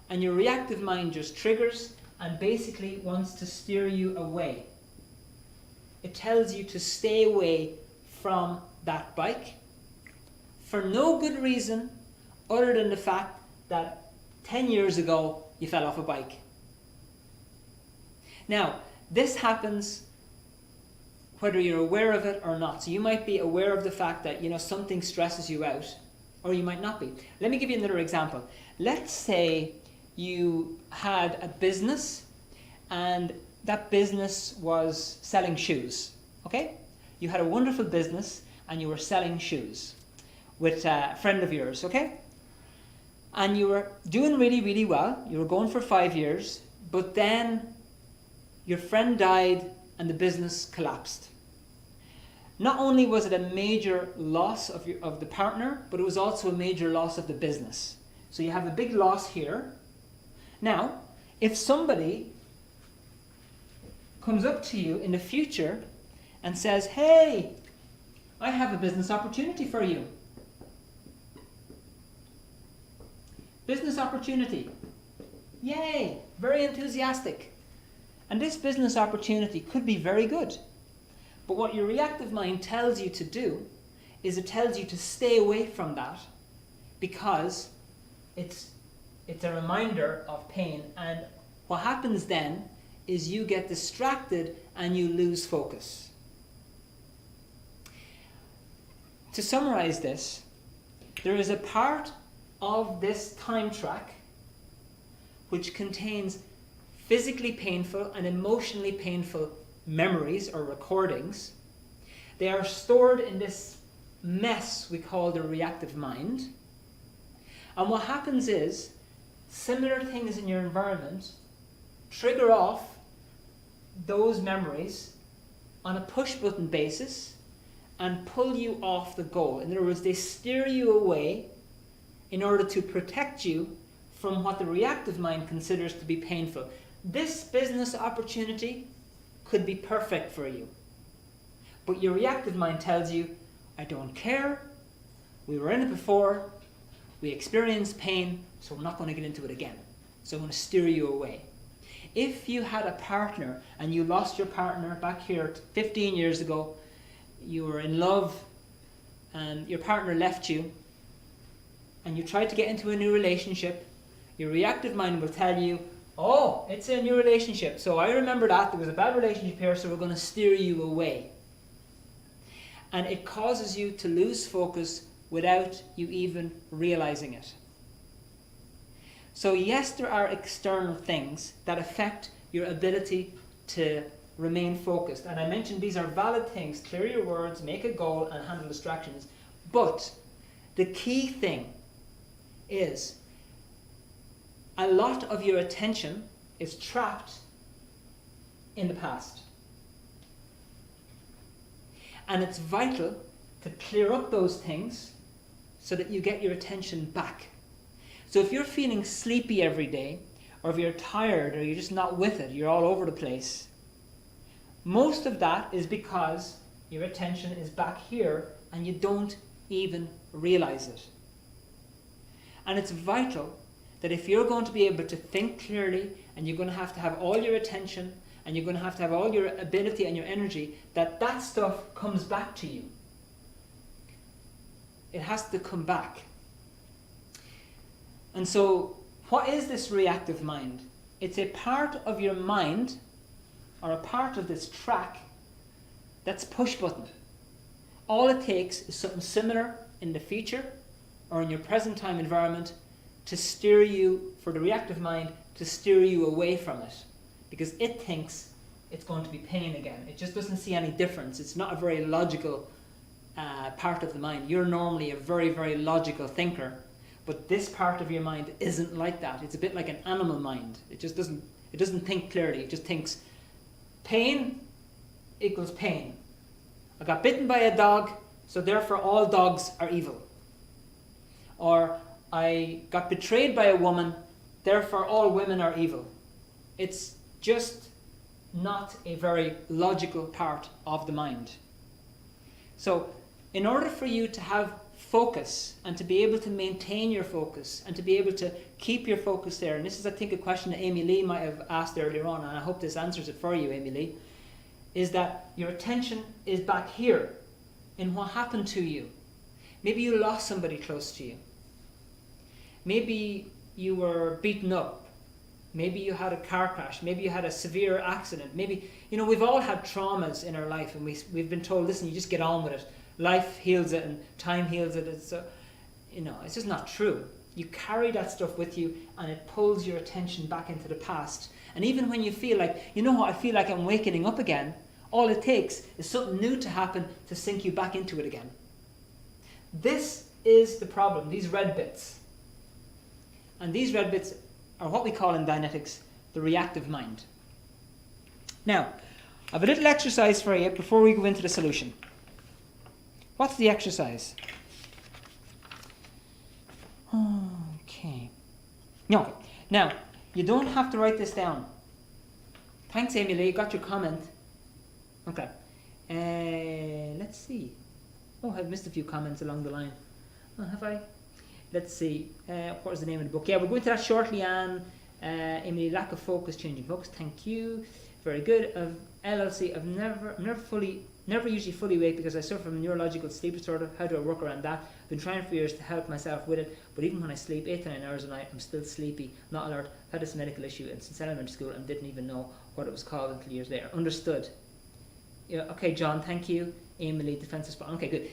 and your reactive mind just triggers and basically wants to steer you away. it tells you to stay away from that bike for no good reason other than the fact that 10 years ago you fell off a bike. Now, this happens whether you're aware of it or not. So you might be aware of the fact that, something stresses you out, or you might not be. Let me give you another example. Let's say you had a business and that business was selling shoes, okay? You had a wonderful business and you were selling shoes with a friend of yours, okay? And you were doing really, really well. You were going for 5 years, but then your friend died and the business collapsed. Not only was it a major loss of the partner, but it was also a major loss of the business. So you have a big loss here. Now, if somebody comes up to you in the future and says, hey, I have a business opportunity for you. Business opportunity. Yay, very enthusiastic. And this business opportunity could be very good. But what your reactive mind tells you to do is it tells you to stay away from that because it's a reminder of pain. And what happens then is you get distracted and you lose focus. To summarize this, there is a part of this time track which contains physically painful and emotionally painful memories or recordings. They are stored in this mess we call the reactive mind. And what happens is similar things in your environment trigger off those memories on a push button basis and pull you off the goal. In other words, they steer you away in order to protect you from what the reactive mind considers to be painful. This business opportunity could be perfect for you. But your reactive mind tells you, I don't care, we were in it before, we experienced pain, so we're not going to get into it again. So I'm going to steer you away. If you had a partner and you lost your partner back here 15 years ago, you were in love and your partner left you, and you tried to get into a new relationship, your reactive mind will tell you, oh, it's a new relationship. So I remember that. There was a bad relationship here, so we're going to steer you away. And it causes you to lose focus without you even realizing it. So yes, there are external things that affect your ability to remain focused. And I mentioned these are valid things. Clear your words, make a goal, and handle distractions. But the key thing is a lot of your attention is trapped in the past. And it's vital to clear up those things so that you get your attention back. So if you're feeling sleepy every day, or if you're tired, or you're just not with it, you're all over the place, most of that is because your attention is back here and you don't even realize it. And it's vital that if you're going to be able to think clearly, and you're going to have all your attention, and you're going to have all your ability and your energy, that stuff comes back to you. It has to come back. And so, what is this reactive mind? It's a part of your mind, or a part of this track, that's push button. All it takes is something similar in the future, or in your present time environment, to steer you, for the reactive mind, to steer you away from it. Because it thinks it's going to be pain again. It just doesn't see any difference. It's not a very logical part of the mind. You're normally a very, very logical thinker. But this part of your mind isn't like that. It's a bit like an animal mind. It doesn't think clearly. It just thinks pain equals pain. I got bitten by a dog, so therefore all dogs are evil. Or I got betrayed by a woman, therefore all women are evil. It's just not a very logical part of the mind. So, in order for you to have focus and to be able to maintain your focus and to be able to keep your focus there, and this is, I think, a question that Amy Lee might have asked earlier on, and I hope this answers it for you, Amy Lee. is that your attention is back here in what happened to you. Maybe you lost somebody close to you. Maybe you were beaten up. Maybe you had a car crash. Maybe you had a severe accident. Maybe, we've all had traumas in our life, and we've been told, listen, you just get on with it. Life heals it and time heals it. It's just not true. You carry that stuff with you, and it pulls your attention back into the past. And even when you feel like, I feel like I'm waking up again, all it takes is something new to happen to sink you back into it again. This is the problem, these red bits. And these red bits are what we call in Dianetics the reactive mind. Now, I have a little exercise for you before we go into the solution. What's the exercise? Okay. No. Now, you don't have to write this down. Thanks, Emily. You got your comment. Okay. Let's see. Oh, I've missed a few comments along the line. Oh, have I? Let's see. What was the name of the book? Yeah, we'll go into that shortly, Anne. Emily, lack of focus, changing focus. Thank you. Very good. LLC, I've never usually fully awake because I suffer from neurological sleep disorder. How do I work around that? I've been trying for years to help myself with it, but even when I sleep 8 to 9 hours a night, I'm still sleepy, not alert. Had this medical issue since elementary school and didn't even know what it was called until years later. Understood. Yeah, okay, John, thank you. Emily, defensive spot. Okay, good.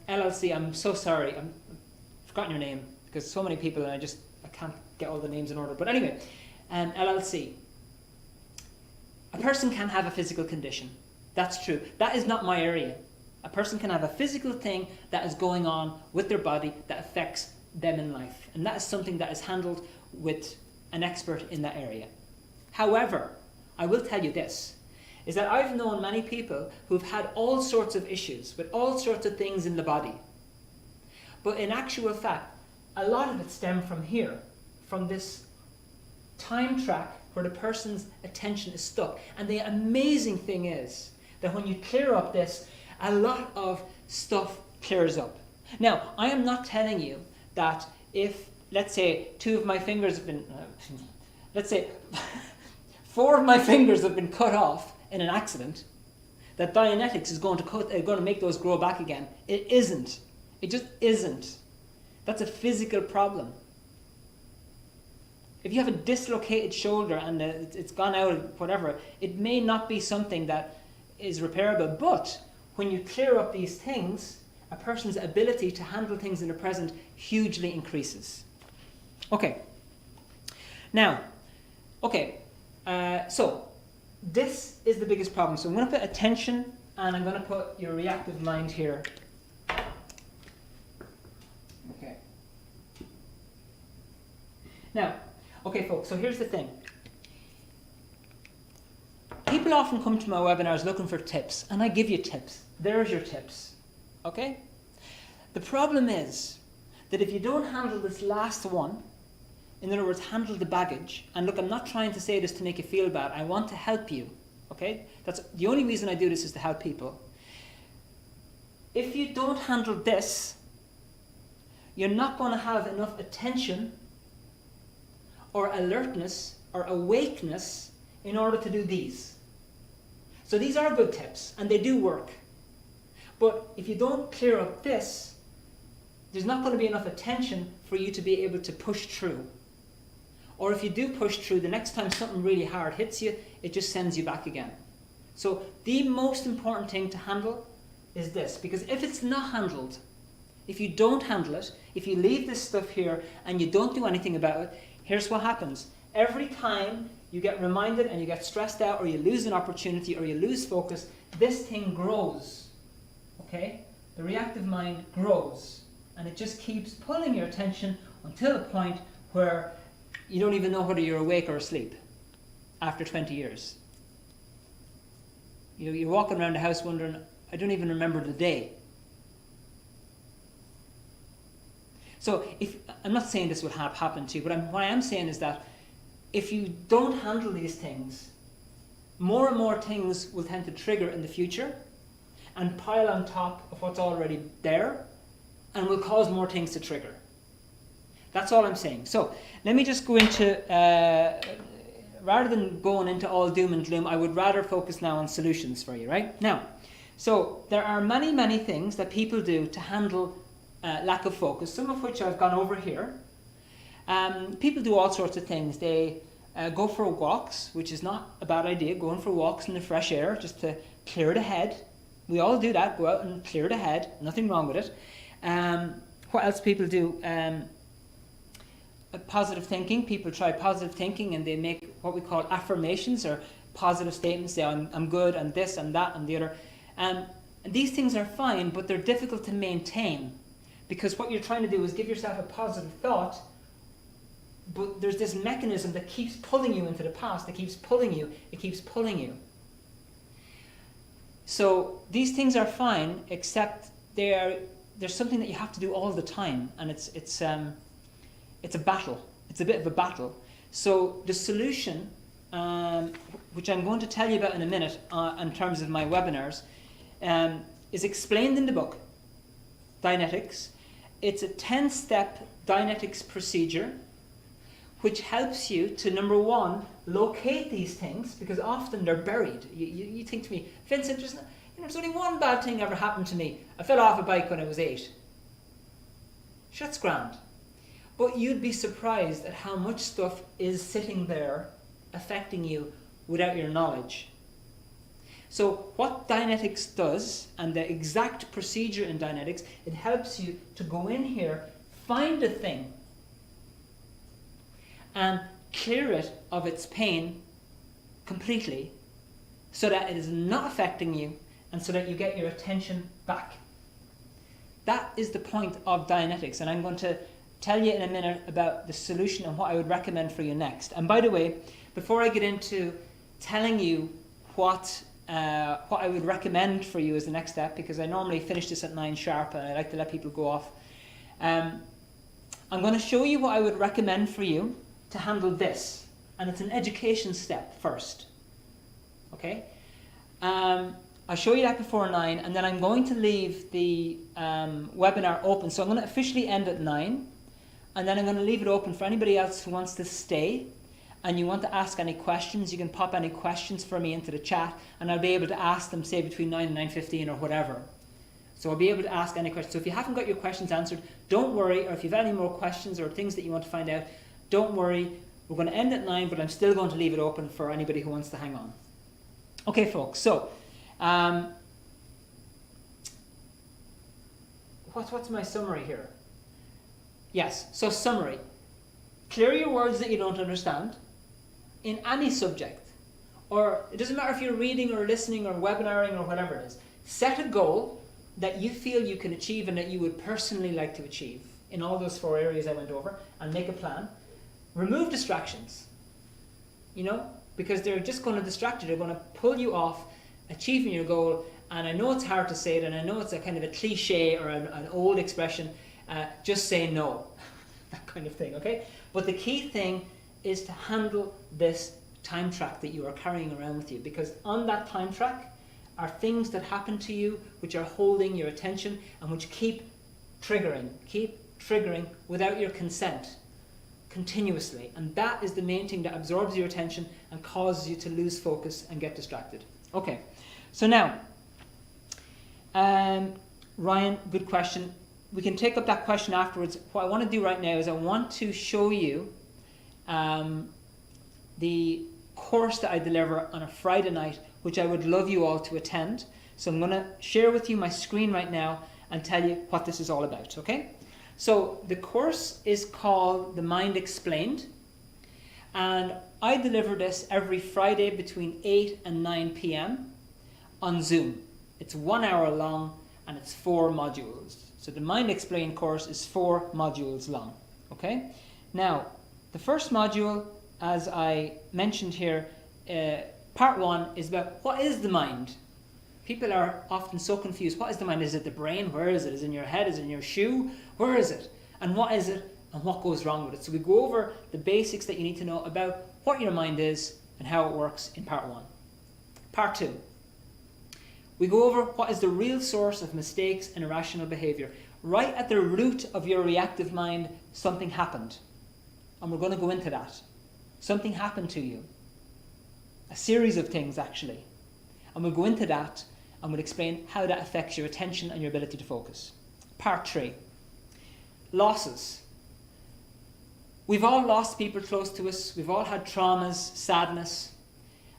LLC, I'm so sorry. I've forgotten your name because so many people and I can't get all the names in order. But anyway, LLC. A person can have a physical condition. That's true. That is not my area. A person can have a physical thing that is going on with their body that affects them in life. And that is something that is handled with an expert in that area. However, I will tell you this, is that I've known many people who've had all sorts of issues with all sorts of things in the body. But in actual fact, a lot of it stemmed from here, from this time track where the person's attention is stuck. And the amazing thing is that when you clear up this, a lot of stuff clears up. Now, I am not telling you that if, let's say, 2 of my fingers have been, let's say, 4 of my fingers have been cut off in an accident, that Dianetics is going to make those grow back again. It isn't. It just isn't. That's a physical problem. If you have a dislocated shoulder and it's gone out, whatever, it may not be something that is repairable, but when you clear up these things, a person's ability to handle things in the present hugely increases. Okay. Now, so this is the biggest problem. So I'm going to put attention and I'm going to put your reactive mind here. Okay. Now, okay, folks, so here's the thing. People often come to my webinars looking for tips, and I give you tips. There's your tips, okay? The problem is that if you don't handle this last one, in other words, handle the baggage, and look, I'm not trying to say this to make you feel bad. I want to help you, okay? That's the only reason I do this is to help people. If you don't handle this, you're not going to have enough attention or alertness or awakeness in order to do these. So these are good tips and they do work. But if you don't clear up this, there's not going to be enough attention for you to be able to push through. Or if you do push through, the next time something really hard hits you, it just sends you back again. So the most important thing to handle is this, because if it's not handled, if you don't handle it, if you leave this stuff here and you don't do anything about it, here's what happens. Every time you get reminded and you get stressed out or you lose an opportunity or you lose focus, this thing grows. Okay? The reactive mind grows. And it just keeps pulling your attention until the point where you don't even know whether you're awake or asleep after 20 years. You're walking around the house wondering, I don't even remember the day. So I'm not saying this will happen to you, but what I am saying is that if you don't handle these things, more and more things will tend to trigger in the future and pile on top of what's already there and will cause more things to trigger. That's all I'm saying. So let me just go into rather than going into all doom and gloom, I would rather focus now on solutions for you, right? Now, so there are many, many things that people do to handle lack of focus, some of which I've gone over here. People do all sorts of things. They go for walks, which is not a bad idea, going for walks in the fresh air just to clear the head. We all do that, go out and clear the head, nothing wrong with it. What else people do? Positive thinking. People try positive thinking and they make what we call affirmations or positive statements. Say, I'm good, and this and that and the other. And these things are fine, but they're difficult to maintain because what you're trying to do is give yourself a positive thought, but there's this mechanism that keeps pulling you into the past. It keeps pulling you. It keeps pulling you. So these things are fine, except there's something that you have to do all the time, and it's a battle. It's a bit of a battle. So the solution, which I'm going to tell you about in a minute in terms of my webinars, is explained in the book, Dianetics. It's a 10-step Dianetics procedure which helps you to, number one, locate these things, because often they're buried. You think to me, Vincent, there's only one bad thing ever happened to me. I fell off a bike when I was 8. That's grand. But you'd be surprised at how much stuff is sitting there affecting you without your knowledge. So what Dianetics does, and the exact procedure in Dianetics, it helps you to go in here, find a thing, and clear it of its pain completely so that it is not affecting you and so that you get your attention back. That is the point of Dianetics, and I'm going to tell you in a minute about the solution and what I would recommend for you next. And by the way, before I get into telling you what I would recommend for you as the next step, because I normally finish this at 9 sharp and I like to let people go off, I'm going to show you what I would recommend for you to handle this, and it's an education step first. Okay? I'll show you that before 9, and then I'm going to leave the webinar open. So I'm going to officially end at 9, and then I'm going to leave it open for anybody else who wants to stay, and you want to ask any questions. You can pop any questions for me into the chat, and I'll be able to ask them, say, between 9 and 9:15 or whatever. So I'll be able to ask any questions. So if you haven't got your questions answered, don't worry, or if you've any more questions or things that you want to find out, don't worry. We're going to end at 9, but I'm still going to leave it open for anybody who wants to hang on. Okay, folks, so what's my summary here? Yes, so summary. Clear your words that you don't understand in any subject. Or it doesn't matter if you're reading or listening or webinaring or whatever it is. Set a goal that you feel you can achieve and that you would personally like to achieve in all those 4 areas I went over, and make a plan. Remove distractions, because they're just going to distract you. They're going to pull you off achieving your goal. And I know it's hard to say it, and I know it's a kind of a cliche or an old expression, just say no, that kind of thing, okay? But the key thing is to handle this time track that you are carrying around with you, because on that time track are things that happen to you which are holding your attention and which keep triggering without your consent continuously. And that is the main thing that absorbs your attention and causes you to lose focus and get distracted. Okay, so now, Ryan, good question. We can take up that question afterwards. What I want to do right now is I want to show you the course that I deliver on a Friday night, which I would love you all to attend. So I'm going to share with you my screen right now and tell you what this is all about, okay? So the course is called The Mind Explained, and I deliver this every Friday between 8 and 9 p.m. on Zoom. It's 1 hour long and it's 4 modules. So the Mind Explained course is 4 modules long, okay? Now, the first module, as I mentioned here, part 1 is about what is the mind? People are often so confused. What is the mind? Is it the brain? Where is it? Is it in your head? Is it in your shoe? Where is it? And what is it? And what goes wrong with it? So we go over the basics that you need to know about what your mind is and how it works in part 1. Part 2. We go over what is the real source of mistakes and irrational behavior. Right at the root of your reactive mind, something happened. And we're going to go into that. Something happened to you. a series of things actually. And we'll go into that and we'll explain how that affects your attention and your ability to focus. Part 3. Losses. We've all lost people close to us. We've all had traumas, sadness.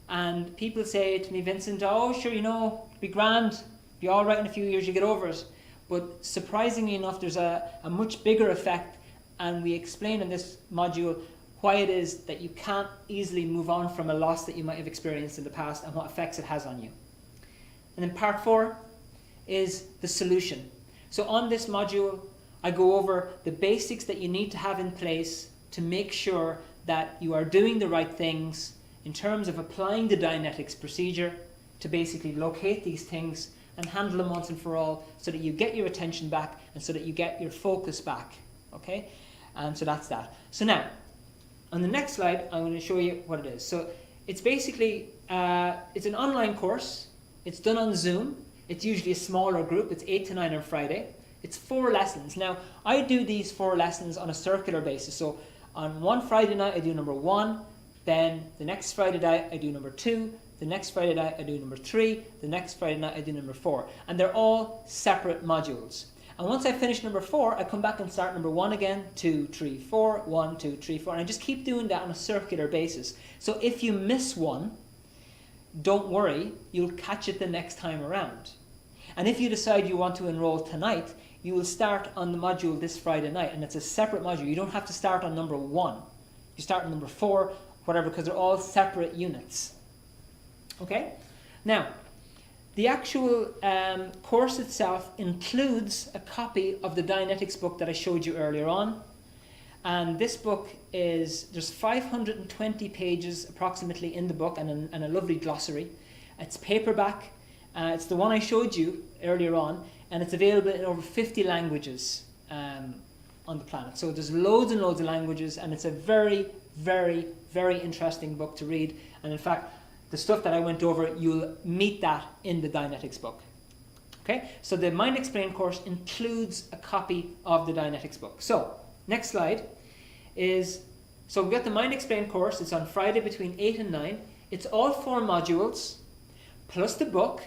And people say to me, Vincent, oh, sure, it'll be grand. Be all right in a few years, you get over it. But surprisingly enough, there's a much bigger effect. And we explain in this module why it is that you can't easily move on from a loss that you might have experienced in the past and what effects it has on you. And then part 4 is the solution. So on this module, I go over the basics that you need to have in place to make sure that you are doing the right things in terms of applying the Dianetics procedure to basically locate these things and handle them once and for all so that you get your attention back and so that you get your focus back. Okay? And so that's that. So now, on the next slide, I'm going to show you what it is. So it's basically, it's an online course. It's done on Zoom. It's usually a smaller group. It's 8 to 9 on Friday. It's 4 lessons. Now, I do these 4 lessons on a circular basis. So on one Friday night, I do number 1. Then the next Friday night, I do number 2. The next Friday night, I do number 3. The next Friday night, I do number 4. And they're all separate modules. And once I finish number 4, I come back and start number 1 again, 2, 3, 4, 1, 2, 3, 4. And I just keep doing that on a circular basis. So if you miss one, don't worry, you'll catch it the next time around. And if you decide you want to enroll tonight, you will start on the module this Friday night. And it's a separate module. You don't have to start on number 1. You start on number 4, whatever, because they're all separate units. Okay? Now, the actual course itself includes a copy of the Dianetics book that I showed you earlier on. And this book there's 520 pages approximately in the book and a lovely glossary. It's paperback. It's the one I showed you earlier on. And it's available in over 50 languages on the planet. So there's loads and loads of languages. And it's a very, very, very interesting book to read. And in fact, the stuff that I went over, you'll meet that in the Dianetics book. Okay, so the Mind Explained course includes a copy of the Dianetics book. So, next slide is, so we've got the Mind Explained course. It's on Friday between 8 and 9. It's all 4 modules, plus the book,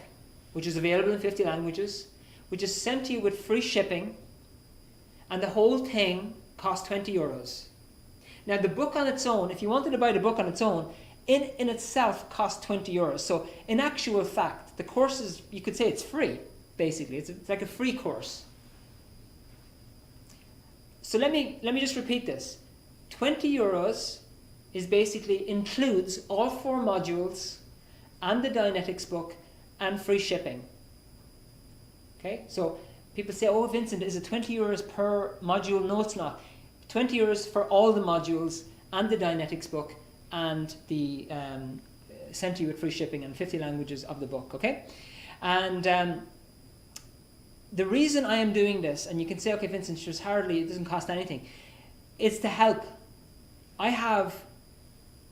which is available in 50 languages, which is sent to you with free shipping, and the whole thing costs €20. Now, the book on its own, if you wanted to buy the book on its own, in itself costs €20. So in actual fact, the course is, you could say it's free, basically. It's like a free course. So let me just repeat this. €20 is basically includes all 4 modules and the Dianetics book and free shipping. Okay, so people say, oh Vincent, is it €20 per module? No, it's not. €20 for all the modules and the Dianetics book and the sent to you with free shipping and 50 languages of the book, okay? And the reason I am doing this, and you can say, okay, Vincent, just hardly, it doesn't cost anything. It's to help. I have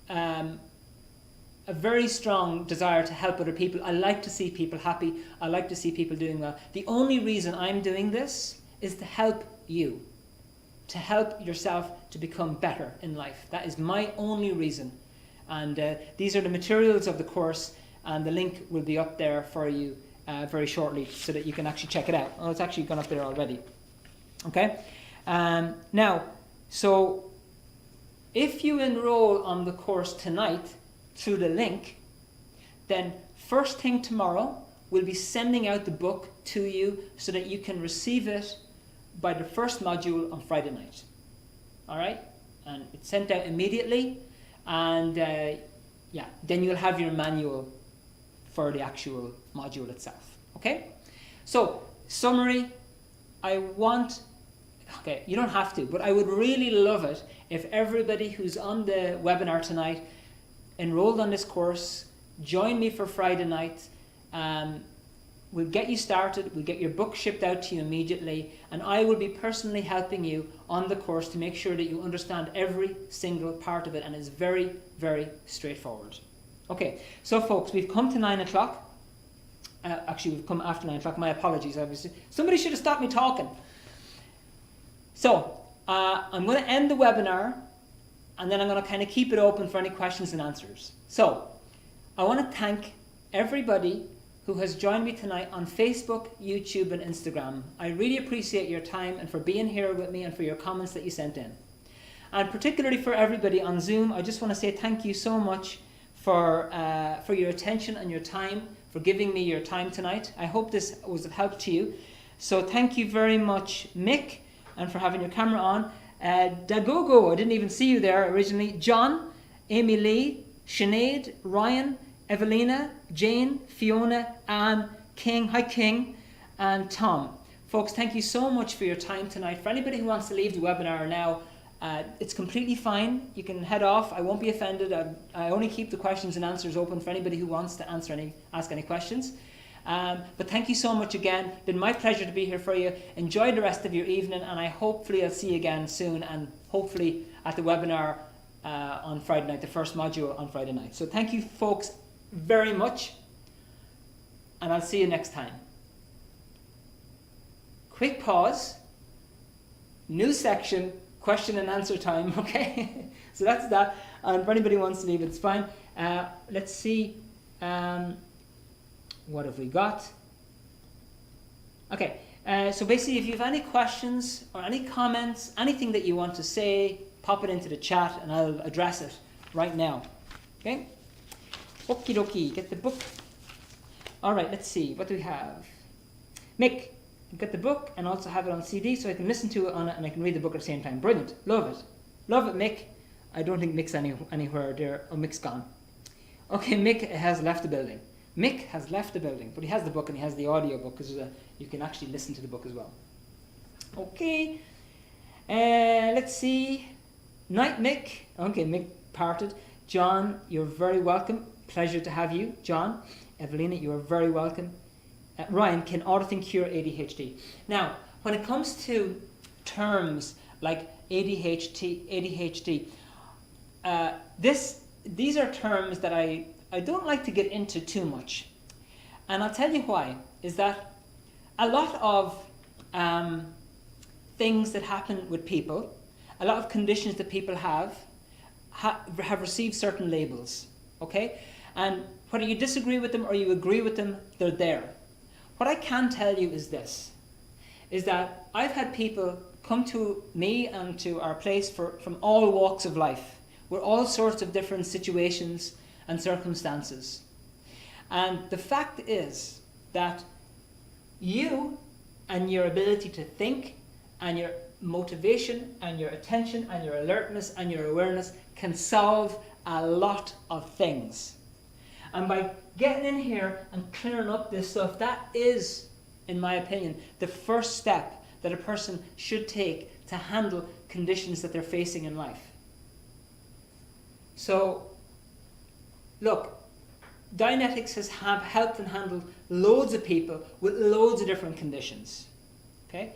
a very strong desire to help other people. I like to see people happy. I like to see people doing well. The only reason I'm doing this is to help you. To help yourself to become better in life. That is my only reason. And these are the materials of the course, and the link will be up there for you very shortly so that you can actually check it out. Oh, it's actually gone up there already. Okay? Now, so if you enroll on the course tonight through the link, then first thing tomorrow we'll be sending out the book to you so that you can receive it by the first module on Friday night. Alright? And it's sent out immediately, and then you'll have your manual for the actual module itself. Okay? So, summary, you don't have to, but I would really love it if everybody who's on the webinar tonight enrolled on this course, join me for Friday night. We'll get you started, we'll get your book shipped out to you immediately, and I will be personally helping you on the course to make sure that you understand every single part of it, and it's very, very straightforward. Okay, so folks, we've come to 9 o'clock. Actually, we've come after 9 o'clock, my apologies, obviously. Somebody should have stopped me talking. So, I'm going to end the webinar, and then I'm going to kind of keep it open for any questions and answers. So, I want to thank everybody who has joined me tonight on Facebook, YouTube and Instagram. I really appreciate your time and for being here with me and for your comments that you sent in. And particularly for everybody on Zoom, I just want to say thank you so much for your attention and your time, for giving me your time tonight. I hope this was of help to you. So thank you very much, Mick, and for having your camera on. Dagogo, I didn't even see you there originally. John, Amy Lee, Sinead, Ryan, Evelina, Jane, Fiona, Anne, King, hi King, and Tom. Folks, thank you so much for your time tonight. For anybody who wants to leave the webinar now, it's completely fine. You can head off. I won't be offended. I only keep the questions and answers open for anybody who wants to ask any questions. But thank you so much again. It's been my pleasure to be here for you. Enjoy the rest of your evening, and hopefully I'll see you again soon, and hopefully at the webinar on Friday night, the first module on Friday night. So thank you folks very much, and I'll see you next time. Quick pause, new section, question and answer time, okay? So that's that, and for anybody who wants to leave, it's fine. Let's see, what have we got? Okay, so basically if you have any questions or any comments, anything that you want to say, pop it into the chat and I'll address it right now, okay? Okie dokie, get the book. All right, let's see, what do we have? Mick, get the book and also have it on CD so I can listen to it on it and I can read the book at the same time. Brilliant, love it. Love it, Mick. I don't think Mick's anywhere there. Oh, Mick's gone. Okay, Mick has left the building. Mick has left the building, but he has the book and he has the audio book because you can actually listen to the book as well. Okay, let's see. Night, Mick. Okay, Mick parted. John, you're very welcome. Pleasure to have you, John. Evelina, you are very welcome. Ryan, can auditing cure ADHD? Now, when it comes to terms like ADHD, these are terms that I don't like to get into too much. And I'll tell you why, is that a lot of things that happen with people, a lot of conditions that people have received certain labels, okay? And whether you disagree with them or you agree with them, they're there. What I can tell you is this, is that I've had people come to me and to our place from all walks of life, with all sorts of different situations and circumstances. And the fact is that you and your ability to think and your motivation and your attention and your alertness and your awareness can solve a lot of things. And by getting in here and clearing up this stuff, that is, in my opinion, the first step that a person should take to handle conditions that they're facing in life. So, look, Dianetics has helped and handled loads of people with loads of different conditions. Okay?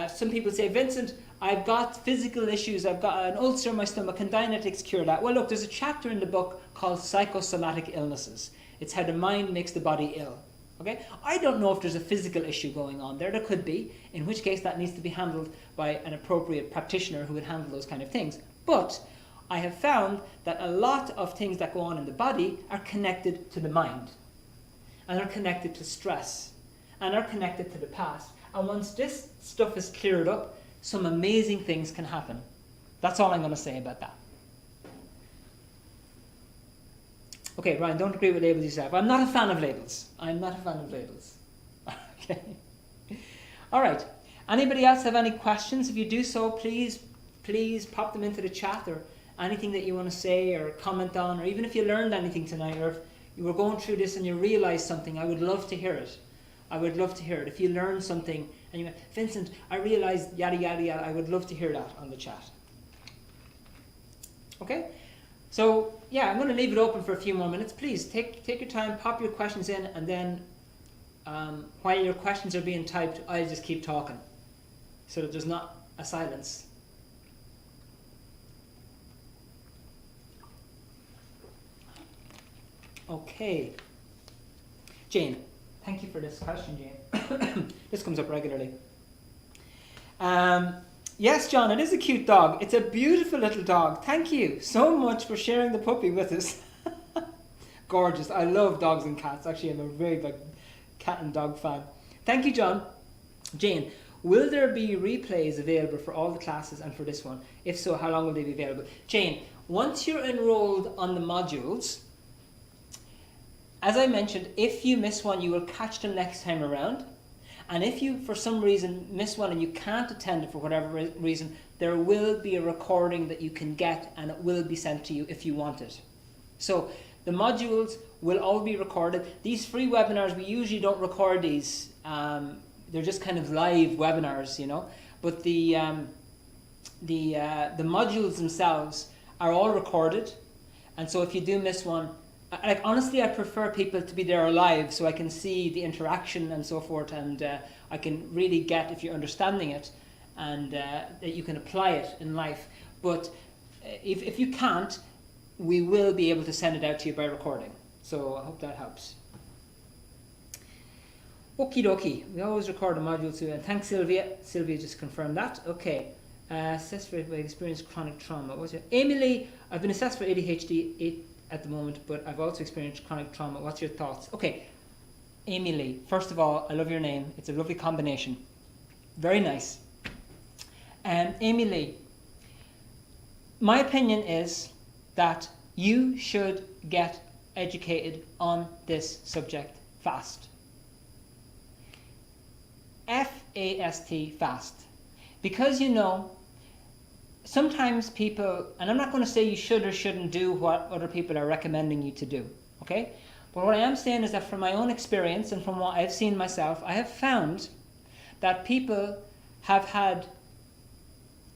Some people say, Vincent, I've got physical issues, I've got an ulcer in my stomach, can Dianetics cure that? Well, look, there's a chapter in the book called Psychosomatic Illnesses. It's how the mind makes the body ill. Okay? I don't know if there's a physical issue going on there. There could be, in which case that needs to be handled by an appropriate practitioner who would handle those kind of things. But I have found that a lot of things that go on in the body are connected to the mind, and are connected to stress, and are connected to the past. And once this stuff is cleared up, some amazing things can happen. That's all I'm going to say about that. Okay, Ryan, don't agree with labels yourself. I'm not a fan of labels. I'm not a fan of labels. Okay. All right. Anybody else have any questions? If you do so, please pop them into the chat, or anything that you want to say or comment on, or even if you learned anything tonight, or if you were going through this and you realized something, I would love to hear it. I would love to hear it. If you learned something and you went, Vincent, I realized yada yada yada, I would love to hear that on the chat. Okay? So yeah, I'm going to leave it open for a few more minutes. Please take your time, pop your questions in, and then while your questions are being typed, I'll just keep talking so that there's not a silence. Okay. Jane, thank you for this question, Jane. This comes up regularly. Yes, John, it is a cute dog. It's a beautiful little dog. Thank you so much for sharing the puppy with us. gorgeous. I love dogs and cats. Actually, I'm a very big cat and dog fan. Thank you, John. Jane, will there be replays available for all the classes and for this one? If so, how long will they be available? Jane, once you're enrolled on the modules, as I mentioned, if you miss one, you will catch them next time around. And if you, for some reason, miss one and you can't attend it for whatever reason, there will be a recording that you can get and it will be sent to you if you want it. So the modules will all be recorded. These free webinars, we usually don't record these. They're just kind of live webinars, you know. But the modules themselves are all recorded. And so if you do miss one, like honestly, I prefer people to be there live so I can see the interaction and so forth, and I can really get if you're understanding it, and that you can apply it in life. But if you can't, we will be able to send it out to you by recording. So I hope that helps. Okie dokie. We always record a module too. And thanks, Sylvia. Sylvia just confirmed that. Okay. Assessed for experienced chronic trauma. What's your Amy Lee? I've been assessed for ADHD at the moment, but I've also experienced chronic trauma. What's your thoughts? Okay. Amy Lee. First of all, I love your name. It's a lovely combination. Very nice. Amy Lee. My opinion is that you should get educated on this subject fast. F-A-S-T, fast. Because you know, sometimes people, and I'm not going to say you should or shouldn't do what other people are recommending you to do, okay? But what I am saying is that from my own experience and from what I've seen myself, I have found that people have had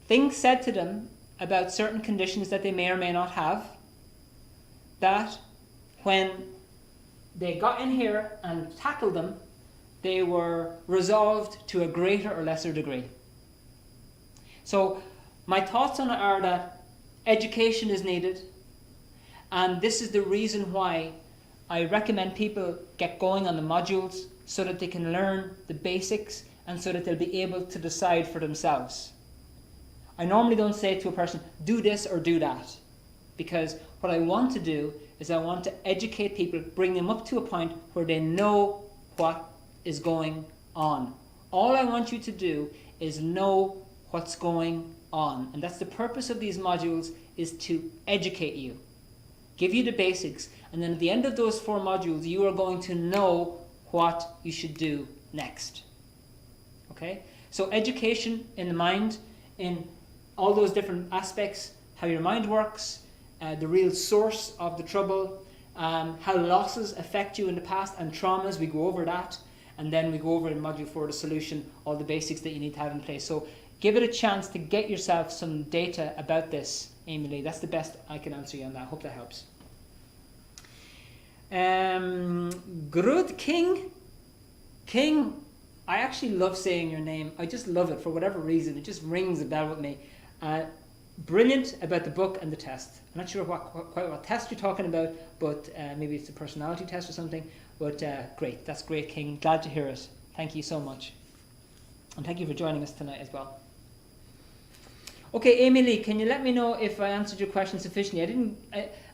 things said to them about certain conditions that they may or may not have, that when they got in here and tackled them, they were resolved to a greater or lesser degree. So my thoughts on it are that education is needed, and this is the reason why I recommend people get going on the modules so that they can learn the basics and so that they'll be able to decide for themselves. I normally don't say to a person, do this or do that, because what I want to do is I want to educate people, bring them up to a point where they know what is going on. All I want you to do is know what's going on. And that's the purpose of these modules, is to educate you, give you the basics, and then at the end of those 4 modules you are going to know what you should do next. Okay? So education in the mind, in all those different aspects, how your mind works, the real source of the trouble, how losses affect you in the past and traumas, we go over that. And then we go over in Module 4 the solution, all the basics that you need to have in place. So give it a chance to get yourself some data about this, Amy Lee. That's the best I can answer you on that. I hope that helps. Grud King. King, I actually love saying your name. I just love it for whatever reason. It just rings a bell with me. Brilliant about the book and the test. I'm not sure quite what test you're talking about, but maybe it's a personality test or something. But great, that's great, King. Glad to hear it. Thank you so much. And thank you for joining us tonight as well. Okay, Amy Lee, can you let me know if I answered your question sufficiently?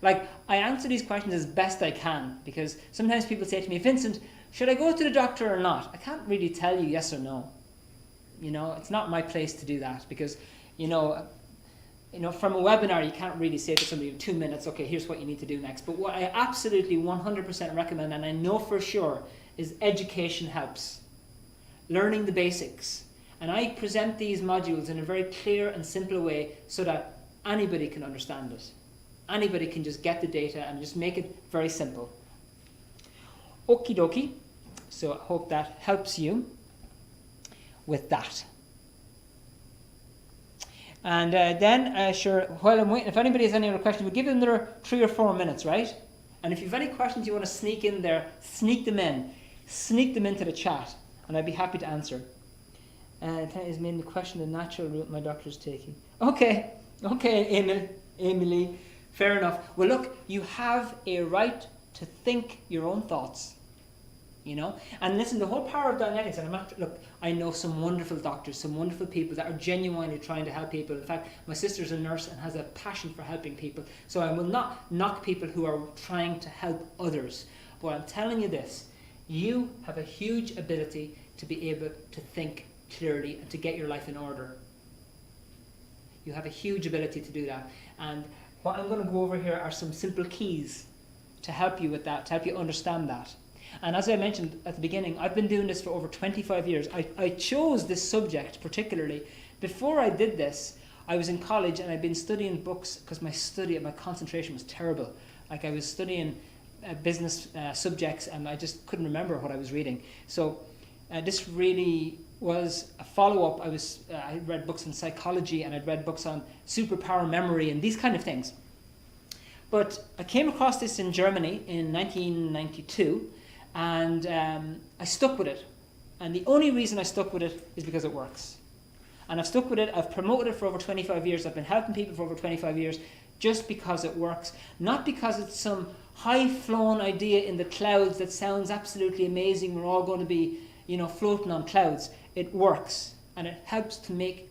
I answer these questions as best I can, because sometimes people say to me, Vincent, should I go to the doctor or not? I can't really tell you yes or no. You know, it's not my place to do that, because, you know, from a webinar, you can't really say to somebody in 2 minutes, okay, here's what you need to do next. But what I absolutely 100% recommend, and I know for sure, is education helps. Learning the basics. And I present these modules in a very clear and simple way so that anybody can understand it. Anybody can just get the data and just make it very simple. Okie dokie. So I hope that helps you with that. And then, sure, while I'm waiting, if anybody has any other questions, we'll give them another 3 or 4 minutes, right? And if you have any questions you want to sneak in there, sneak them in. Sneak them into the chat, and I'd be happy to answer. That is mainly the question, the natural route my doctor is taking. Okay, Amy Lee, fair enough. Well, look, you have a right to think your own thoughts. you know. And listen, the whole power of Dianetics, and I know some wonderful doctors, some wonderful people that are genuinely trying to help people. In fact, my sister's a nurse and has a passion for helping people. So I will not knock people who are trying to help others. But I'm telling you this, you have a huge ability to be able to think clearly and to get your life in order. You have a huge ability to do that. And what I'm going to go over here are some simple keys to help you with that, to help you understand that. And as I mentioned at the beginning, I've been doing this for over 25 years. I chose this subject particularly. Before I did this, I was in college and I'd been studying books because my concentration was terrible. Like I was studying business subjects and I just couldn't remember what I was reading. So this really was a follow-up. I read books on psychology and I'd read books on superpower memory and these kind of things. But I came across this in Germany in 1992 and I stuck with it. And the only reason I stuck with it is because it works. And I've stuck with it. I've promoted it for over 25 years. I've been helping people for over 25 years just because it works. Not because it's some high-flown idea in the clouds that sounds absolutely amazing. We're all going to be, floating on clouds. It works. And it helps to make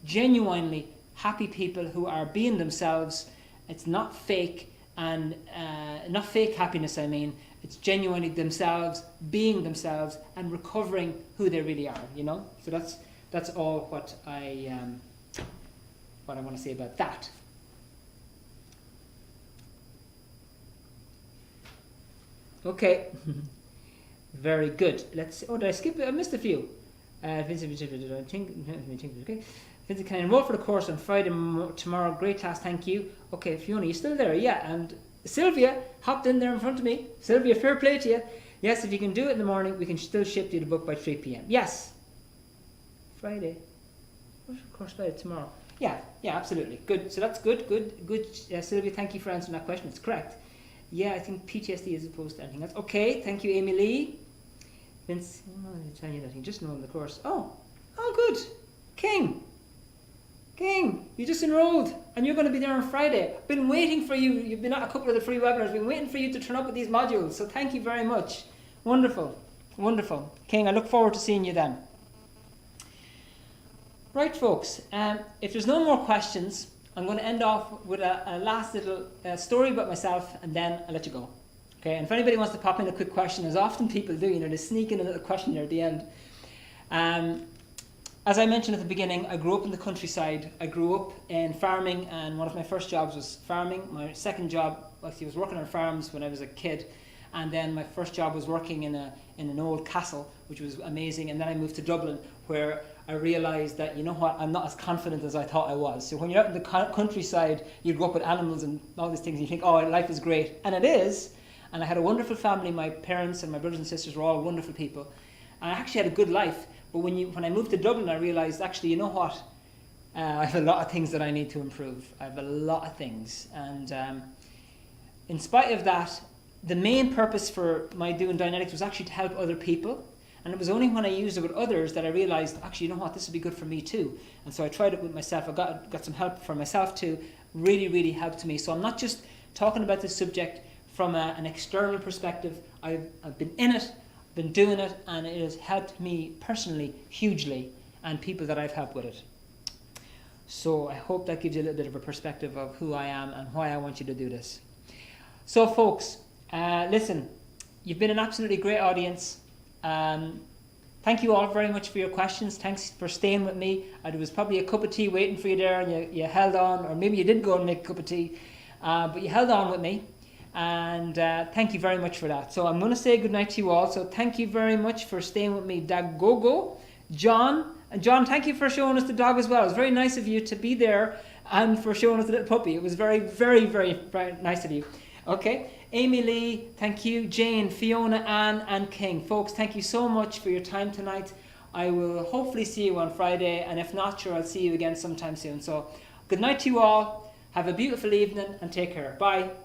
genuinely happy people who are being themselves. It's not fake, and not fake happiness, I mean. It's genuinely themselves, being themselves, and recovering who they really are, So that's all what I want to say about that. Okay. Very good. Let's see. Oh, did I skip it? I missed a few. Vincent can I enroll for the course on Friday tomorrow? Great class, thank you. Okay, Fiona, you still there? Yeah, and Sylvia hopped in there in front of me. Sylvia, fair play to you. Yes, if you can do it in the morning, we can still ship you the book by 3 p.m. Yes. Friday. What's the course Friday? Tomorrow. Yeah, absolutely. Good. So that's good. Sylvia, thank you for answering that question. It's correct. Yeah, I think PTSD as opposed to anything else. Okay, thank you, Amy Lee. Vince, I didn't tell you anything, just knowing the course. Oh, good. King, you just enrolled and you're going to be there on Friday. I've been waiting for you. You've been at a couple of the free webinars. I've been waiting for you to turn up with these modules. So thank you very much. Wonderful. King, I look forward to seeing you then. Right, folks, if there's no more questions, I'm going to end off with a last little story about myself and then I'll let you go. Okay, and if anybody wants to pop in a quick question, as often people do, they sneak in a little question there at the end. As I mentioned at the beginning, I grew up in the countryside. I grew up in farming, and one of my first jobs was farming. My second job, actually, was working on farms when I was a kid, and then my first job was working in an old castle, which was amazing. And then I moved to Dublin, where I realised that, I'm not as confident as I thought I was. So when you're out in the countryside, you grow up with animals and all these things, and you think, oh, life is great. And it is. And I had a wonderful family. My parents and my brothers and sisters were all wonderful people. And I actually had a good life. But when I moved to Dublin, I realised, actually, I have a lot of things that I need to improve. I have a lot of things. And in spite of that, the main purpose for my doing Dianetics was actually to help other people. And it was only when I used it with others that I realised, actually, this would be good for me too. And so I tried it with myself. I got some help for myself too. Really, really helped me. So I'm not just talking about this subject from an external perspective. I've been in it, been doing it, and it has helped me personally hugely, and people that I've helped with it. So I hope that gives you a little bit of a perspective of who I am and why I want you to do this. So folks, listen, you've been an absolutely great audience. Thank you all very much for your questions. Thanks for staying with me. There was probably a cup of tea waiting for you there, and you held on, or maybe you did go and make a cup of tea, but you held on with me. And thank you very much for that. So I'm going to say goodnight to you all. So thank you very much for staying with me, Dagogo, John. And John, thank you for showing us the dog as well. It was very nice of you to be there and for showing us the little puppy. It was very, very, very, very nice of you. Okay. Amy Lee, thank you. Jane, Fiona, Anne, and King. Folks, thank you so much for your time tonight. I will hopefully see you on Friday. And if not, sure, I'll see you again sometime soon. So good night to you all. Have a beautiful evening and take care. Bye.